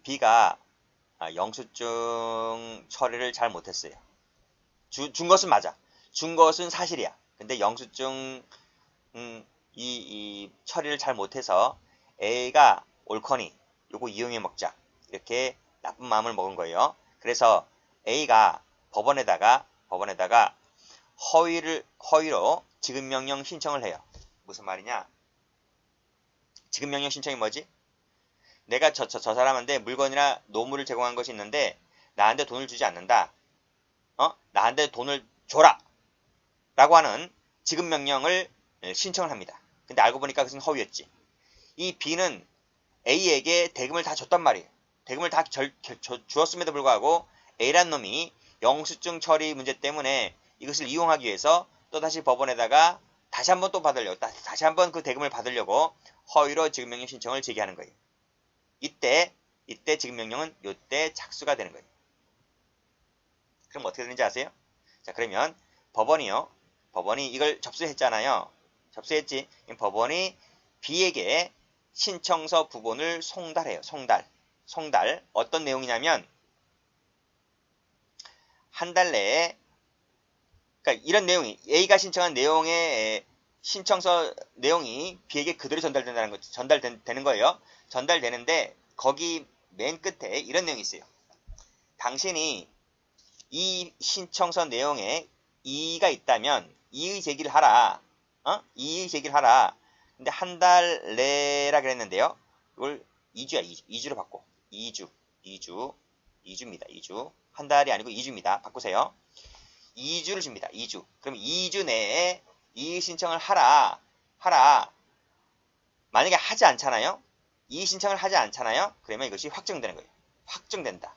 B가 영수증 처리를 잘 못했어요. 준 것은 맞아. 준 것은 사실이야. 근데 영수증 이 처리를 잘 못해서 A가 옳거니 요거 이용해 먹자 이렇게 나쁜 마음을 먹은 거예요. 그래서 A가 법원에다가 허위로 지급명령 신청을 해요. 무슨 말이냐? 지급명령 신청이 뭐지? 내가 저 사람한테 물건이나 노무를 제공한 것이 있는데 나한테 돈을 주지 않는다. 나한테 돈을 줘라. 라고 하는 지급명령을 신청을 합니다. 근데 알고 보니까 그것은 허위였지. 이 B는 A에게 대금을 다 줬단 말이에요. 대금을 다 주었음에도 불구하고 A란 놈이 영수증 처리 문제 때문에 이것을 이용하기 위해서 또다시 법원에다가 다시 한번 그 대금을 받으려고 허위로 지급명령 신청을 제기하는 거예요. 이때 지급명령은 이때 착수가 되는 거예요. 그럼 어떻게 되는지 아세요? 자, 그러면 법원이 이걸 접수했잖아요. 접수했지. 법원이 B에게 신청서 부본을 송달해요. 송달. 어떤 내용이냐면 한 달 내에 그러니까 이런 내용이 A가 신청한 내용의 신청서 내용이 B에게 그대로 전달되는 거예요. 전달되는데 거기 맨 끝에 이런 내용이 있어요. 당신이 이 신청서 내용에 이의가 있다면 이의 제기를 하라. 이의 제기를 하라. 근데 한 달 내라 그랬는데요. 이걸 2주야. 2주로 바꿔. 2주입니다. 2주. 한 달이 아니고 2주입니다. 바꾸세요. 2주를 줍니다. 2주. 그럼 2주 내에 이의 신청을 하라. 만약에 하지 않잖아요. 이의 신청을 하지 않잖아요. 그러면 이것이 확정되는 거예요. 확정된다.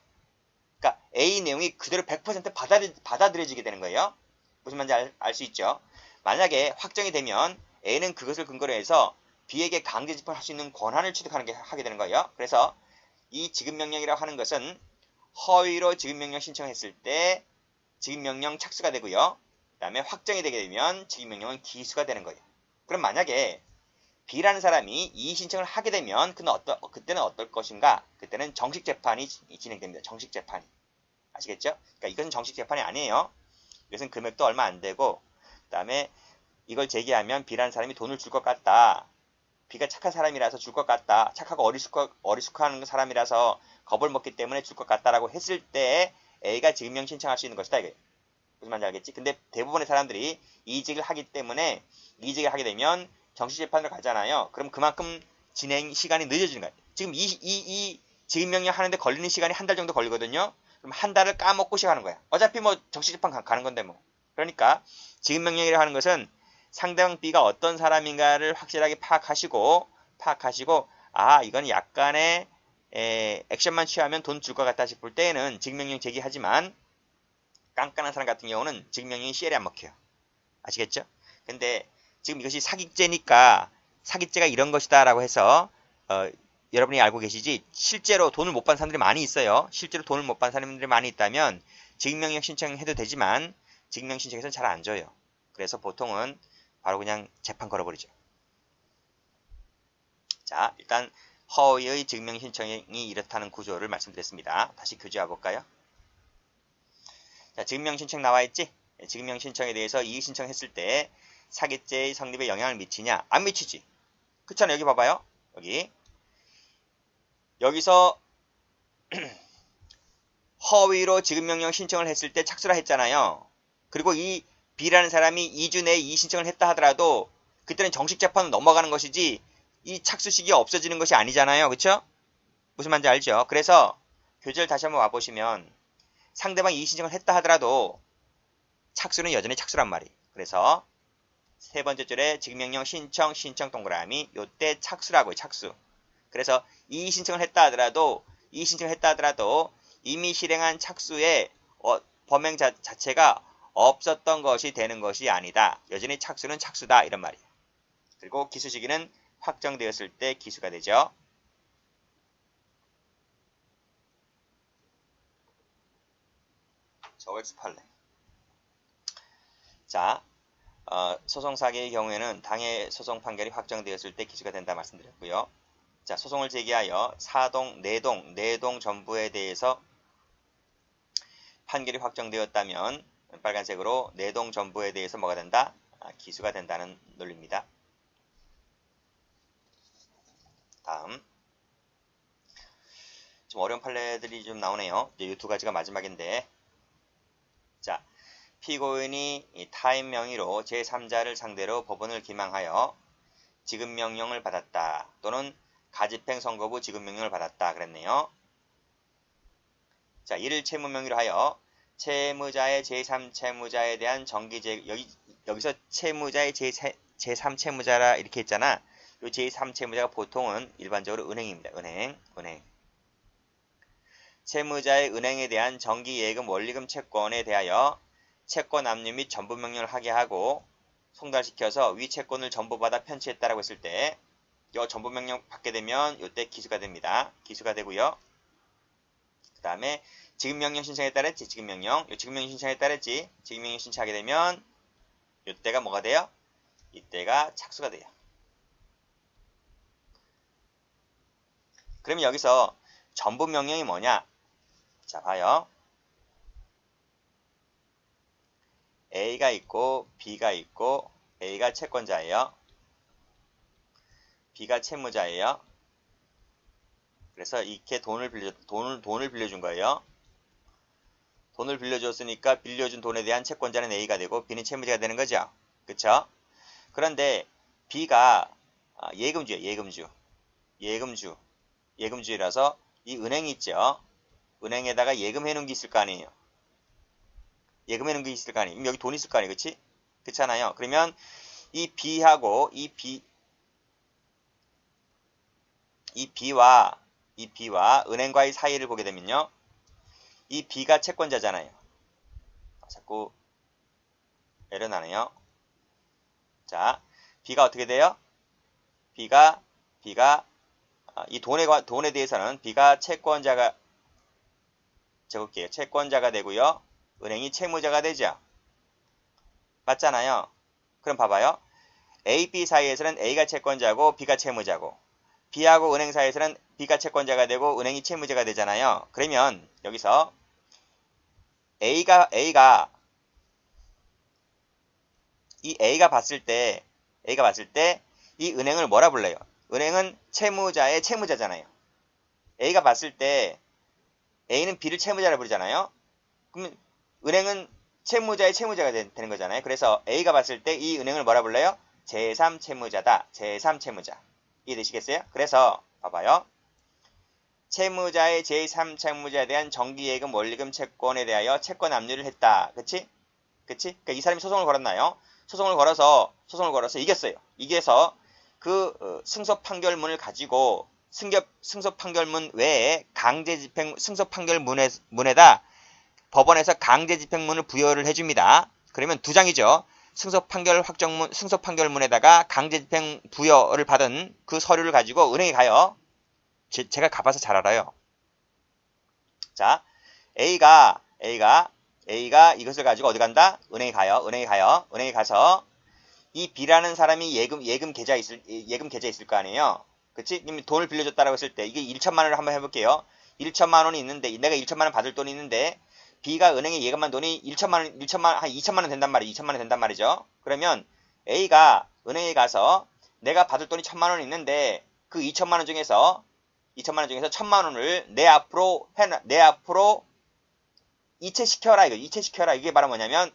그러니까 A 내용이 그대로 100% 받아들여지게 되는 거예요. 무슨 말인지 알 수 있죠. 만약에 확정이 되면 A는 그것을 근거로 해서 B에게 강제 집행할 수 있는 권한을 하게 되는 거예요. 그래서 이 지급명령이라고 하는 것은 허위로 지급명령 신청했을 때 지급명령 착수가 되고요. 그 다음에 확정이 되게 되면 지급명령은 기수가 되는 거예요. 그럼 만약에 B라는 사람이 이의 신청을 하게 되면 그때는 어떨 것인가? 그때는 정식 재판이 진행됩니다. 정식 재판이. 아시겠죠? 그러니까 이것은 정식 재판이 아니에요. 이것은 금액도 얼마 안 되고 그 다음에 이걸 제기하면 B라는 사람이 돈을 줄 것 같다. B가 착한 사람이라서 줄 것 같다. 착하고 어리숙한 사람이라서 겁을 먹기 때문에 줄 것 같다라고 했을 때 A가 지급명 신청할 수 있는 것이다. 이거예요. 무슨 말인지 알겠지? 근데 대부분의 사람들이 이의제기를 하기 때문에 이의제기를 하게 되면 정식재판으로 가잖아요. 그럼 그만큼 진행 시간이 늦어지는 거예요. 지금 이 지급명령 하는데 걸리는 시간이 한 달 정도 걸리거든요. 그럼 한 달을 까먹고 시작하는 거야. 어차피 뭐 정식재판 가는 건데 뭐. 그러니까 지급명령이라고 하는 것은 상대방 B가 어떤 사람인가를 확실하게 파악하시고 이건 약간의 액션만 취하면 돈 줄 것 같다 싶을 때에는 지급명령 제기하지만 깐깐한 사람 같은 경우는 지급명령이 CL에 안 먹혀요. 아시겠죠? 근데 지금 이것이 사기죄니까 사기죄가 이런 것이다 라고 해서 여러분이 알고 계시지 실제로 돈을 못 받는 사람들이 많이 있어요. 실제로 돈을 못 받는 사람들이 많이 있다면 지급명령 신청해도 되지만 지급명령 신청해서는 잘 안 줘요. 그래서 보통은 바로 그냥 재판 걸어버리죠. 자, 일단 허위의 지급명령 신청이 이렇다는 구조를 말씀드렸습니다. 다시 교재와 볼까요? 자, 지급명령 신청 나와 있지? 지급명령 신청에 대해서 이의 신청했을 때 사기죄의 성립에 영향을 미치냐? 안 미치지. 그렇잖아요. 여기 봐봐요. 여기서 허위로 지급명령 신청을 했을 때 착수라 했잖아요. 그리고 이 B라는 사람이 2주 내에 이의 신청을 했다 하더라도 그때는 정식 재판으로 넘어가는 것이지 이 착수 시기가 없어지는 것이 아니잖아요. 그쵸? 무슨 말인지 알죠? 그래서 교재를 다시 한번 와보시면 상대방이 이의 신청을 했다 하더라도 착수는 여전히 착수란 말이에요. 그래서 세 번째 줄에 지급명령 신청 동그라미 요때 착수라고요. 착수. 그래서 이의 신청을 했다 하더라도 이미 실행한 착수의 범행 자체가 없었던 것이 되는 것이 아니다. 여전히 착수는 착수다. 이런 말이에요. 그리고 기수 시기는 확정되었을 때 기수가 되죠. OX 판례. 자, 소송 사기의 경우에는 당해 소송 판결이 확정되었을 때 기수가 된다 말씀드렸고요. 자, 소송을 제기하여 내동 전부에 대해서 판결이 확정되었다면 빨간색으로 내동 전부에 대해서 뭐가 된다? 기수가 된다는 논리입니다. 다음. 좀 어려운 판례들이 좀 나오네요. 이 두 가지가 마지막인데. 자, 피고인이 타인 명의로 제3자를 상대로 법원을 기망하여 지급명령을 받았다. 또는 가집행 선고 후 지급명령을 받았다. 그랬네요. 자, 이를 채무명의로 하여 채무자의 제3채무자에 대한 여기서 채무자의 제3채무자라 이렇게 했잖아. 이 제3채무자가 보통은 일반적으로 은행입니다. 은행. 채무자의 은행에 대한 정기예금 원리금 채권에 대하여 채권 압류 및 전부명령을 하게 하고 송달시켜서 위 채권을 전부 받아 편취했다라고 했을 때 이 전부명령 받게 되면 이때 기수가 됩니다. 기수가 되고요. 그 다음에 지급명령 신청에 따랐지. 지급명령 신청에 따랐지. 지급명령 신청하게 되면 이때가 뭐가 돼요? 이때가 착수가 돼요. 그러면 여기서 전부명령이 뭐냐? 자, 봐요. A가 있고 B가 있고 A가 채권자예요. B가 채무자예요. 그래서 이렇게 돈을 빌려준 거예요. 돈을 빌려줬으니까 빌려준 돈에 대한 채권자는 A가 되고 B는 채무자가 되는 거죠. 그쵸? 그런데 B가 예금주예요. 예금주라서 이 은행이 있죠. 은행에다가 예금해 놓은 게 있을 거 아니에요. 예금해 놓은 게 있을 거 아니에요. 여기 돈 있을 거 아니에요. 그치? 그렇잖아요. 그러면 이 B하고 이 B와 은행과의 사이를 보게 되면요. 이 B가 채권자잖아요. 자꾸 에러 나네요. 자, B가 어떻게 돼요? B가 이 돈에 대해서는 B가 채권자가 적을게요. 채권자가 되고요. 은행이 채무자가 되죠. 맞잖아요. 그럼 봐봐요. A, B 사이에서는 A가 채권자고 B가 채무자고 B하고 은행 사이에서는 B가 채권자가 되고 은행이 채무자가 되잖아요. 그러면 여기서 A가 봤을 때 이 은행을 뭐라 불러요? 은행은 채무자의 채무자잖아요. A가 봤을 때 A는 B를 채무자라 부르잖아요. 그러면 은행은 채무자의 채무자가 되는 거잖아요. 그래서 A가 봤을 때 이 은행을 뭐라 불러요? 제3채무자다. 제3채무자. 이해되시겠어요? 그래서 봐봐요. 채무자의 제3채무자에 대한 정기예금, 원리금, 채권에 대하여 채권 압류를 했다. 그치? 그러니까 이 사람이 소송을 걸었나요? 소송을 걸어서 이겼어요. 이겨서 그 승소 판결문을 가지고 승소 판결문 외에 강제 집행 승소 판결문에다 법원에서 강제 집행문을 부여를 해줍니다. 그러면 두 장이죠. 승소 판결문에다가 강제 집행 부여를 받은 그 서류를 가지고 은행에 가요. 제가 가봐서 잘 알아요. 자, A가 이것을 가지고 어디 간다? 은행에 가요. 은행에 가서 이 B라는 사람이 예금 계좌 있을 거 아니에요. 그치? 돈을 빌려줬다라고 했을 때 이게 1천만 원을 한번 해볼게요. 1천만 원이 있는데 내가 1천만 원 받을 돈이 있는데 B가 은행에 예금한 돈이 1천만 한 2천만 원 된단 말이에요. 2천만 원 된단 말이죠. 그러면 A가 은행에 가서 내가 받을 돈이 1천만 원 있는데 그 2천만 원 중에서 1천만 원을 내 앞으로 이체시켜라. 이게 바로 뭐냐면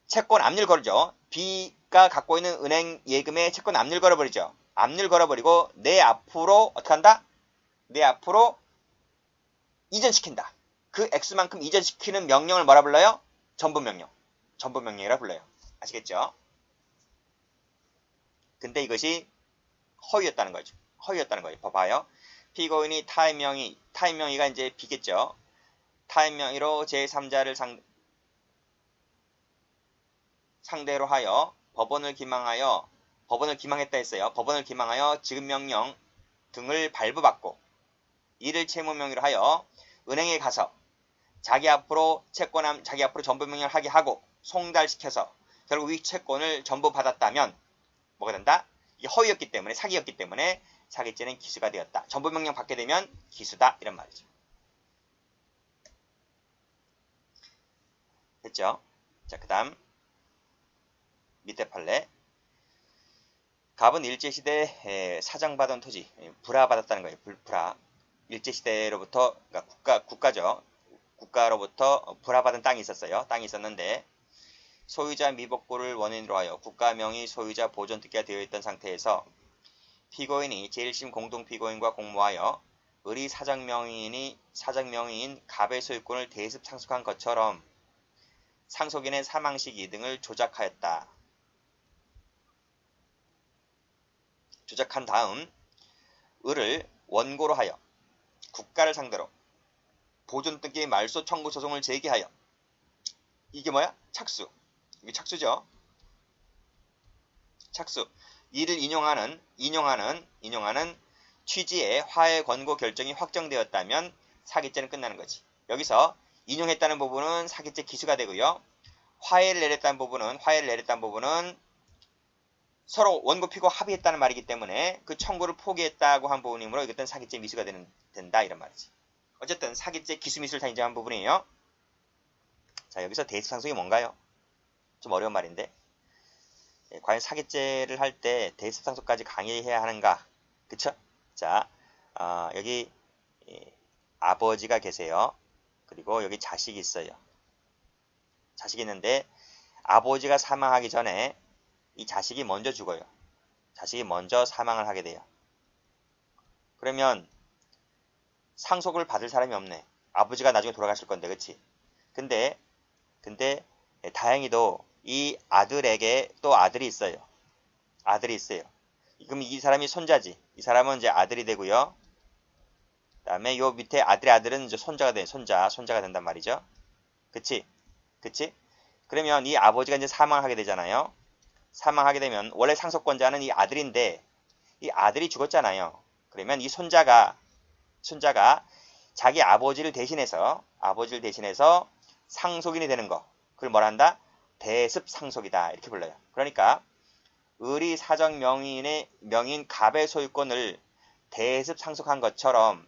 채권 압류를 걸죠. B가 갖고 있는 은행 예금에 채권 압류를 걸어버리죠. 압류를 걸어버리고 내 앞으로 어떻게 한다? 내 앞으로 이전시킨다. 그 액수만큼 이전시키는 명령을 뭐라 불러요? 전부명령. 전부명령이라 불러요. 아시겠죠? 근데 이것이 허위였다는 거죠. 봐봐요. 피고인이 타인명의가 이제 B겠죠. 타인명의로 제3자를 상대로 하여 법원을 기망했다 했어요. 법원을 기망하여 지급명령 등을 발부받고 이를 채무명의로 하여 은행에 가서 자기 앞으로 전부명령을 하게 하고 송달시켜서 결국 이 채권을 전부 받았다면 뭐가 된다? 이게 허위였기 때문에 사기였기 때문에 사기죄는 기수가 되었다. 전부명령 받게 되면 기수다 이런 말이죠. 됐죠? 자, 그 다음 밑에 판례. 갑은 일제시대에 사정받은 토지, 불화받았다는 거예요. 불화. 일제시대로부터, 그러니까 국가죠. 국가로부터 불화받은 땅이 있었어요. 땅이 있었는데 소유자 미복구를 원인으로 하여 국가명의 소유자 보존특기가 되어 있던 상태에서 피고인이 제1심 공동피고인과 공모하여 을이 사정명의인 갑의 소유권을 대습 상속한 것처럼 상속인의 사망시기 등을 조작하였다. 조작한 다음 을을 원고로 하여 국가를 상대로 보존특기 말소 청구 소송을 제기하여 이게 뭐야? 착수. 이게 착수죠. 착수. 이를 인용하는 취지의 화해 권고 결정이 확정되었다면 사기죄는 끝나는 거지. 여기서 인용했다는 부분은 사기죄 기수가 되고요. 화해를 내렸다는 부분은 서로 원고 피고 합의했다는 말이기 때문에 그 청구를 포기했다고 한 부분이므로 이것은 사기죄 미수가 된다 이런 말이지. 어쨌든 사기죄 기수미수를 다 인정한 부분이에요. 자, 여기서 대습상속이 뭔가요? 좀 어려운 말인데 과연 사기죄를 할 때 대습 상속까지 강의해야 하는가? 그쵸? 자, 여기 아버지가 계세요. 그리고 여기 자식이 있어요. 자식이 있는데 아버지가 사망하기 전에 이 자식이 먼저 죽어요. 자식이 먼저 사망을 하게 돼요. 그러면 상속을 받을 사람이 없네. 아버지가 나중에 돌아가실 건데, 그치? 근데 다행히도 이 아들에게 또 아들이 있어요. 아들이 있어요. 그럼 이 사람이 손자지. 이 사람은 이제 아들이 되고요. 그다음에 요 밑에 아들의 아들은 이제 손자가 돼. 손자가 된단 말이죠. 그치? 그치? 그러면 이 아버지가 이제 사망하게 되잖아요. 사망하게 되면 원래 상속권자는 이 아들인데 이 아들이 죽었잖아요. 그러면 이 손자가 자기 아버지를 대신해서 상속인이 되는 거. 그걸 뭐라 한다? 대습 상속이다. 이렇게 불러요. 그러니까 의리 사정 명인 갑의 소유권을 대습 상속한 것처럼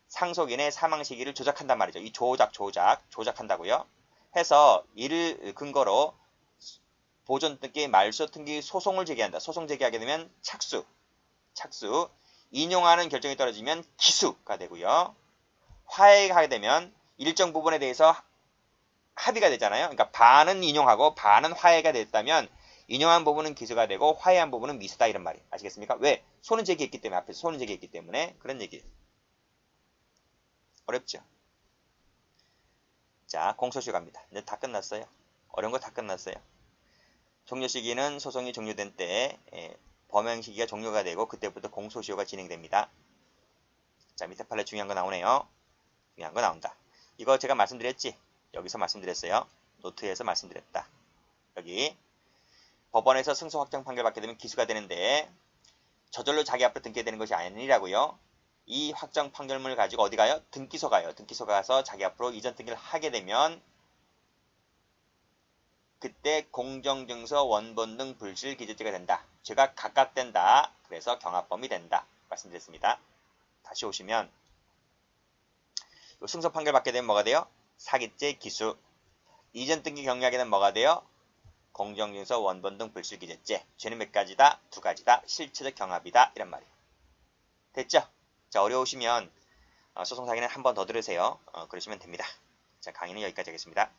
상속인의 사망 시기를 조작한단 말이죠. 이 조작한다고요. 해서 이를 근거로 보존 등기, 말소 등기 소송을 제기한다. 소송 제기하게 되면 착수, 인용하는 결정이 떨어지면 기수가 되고요. 화해가 하게 되면 일정 부분에 대해서 합의가 되잖아요. 그러니까 반은 인용하고 반은 화해가 됐다면 인용한 부분은 기수가 되고 화해한 부분은 미수다 이런 말이에요. 아시겠습니까? 왜? 손은 제기했기 때문에 앞에서 손은 제기했기 때문에 그런 얘기예요. 어렵죠? 자, 공소시효 갑니다. 이제 다 끝났어요. 어려운 거 다 끝났어요. 종료 시기는 소송이 종료된 때 범행 시기가 종료가 되고 그때부터 공소시효가 진행됩니다. 자, 밑에 판에 중요한 거 나오네요. 중요한 거 나온다. 이거 제가 말씀드렸지? 여기서 말씀드렸어요. 노트에서 말씀드렸다. 여기 법원에서 승소 확정 판결 받게 되면 기수가 되는데 저절로 자기 앞으로 등기되는 것이 아니라고요. 이 확정 판결문을 가지고 어디 가요? 등기소 가요. 등기소 가서 자기 앞으로 이전 등기를 하게 되면 그때 공정증서 원본 등 불실 기재죄가 된다. 죄가 각각된다. 그래서 경합범이 된다. 말씀드렸습니다. 다시 오시면 승소 판결 받게 되면 뭐가 돼요? 사기죄 기수. 이전 등기 격리하게 되면 뭐가 돼요? 공정증서 원본 등 불실 기재죄. 죄는 몇 가지다? 두 가지다. 실체적 경합이다. 이란 말이에요. 됐죠? 자, 어려우시면 소송 사기는 한 번 더 들으세요. 그러시면 됩니다. 자, 강의는 여기까지 하겠습니다.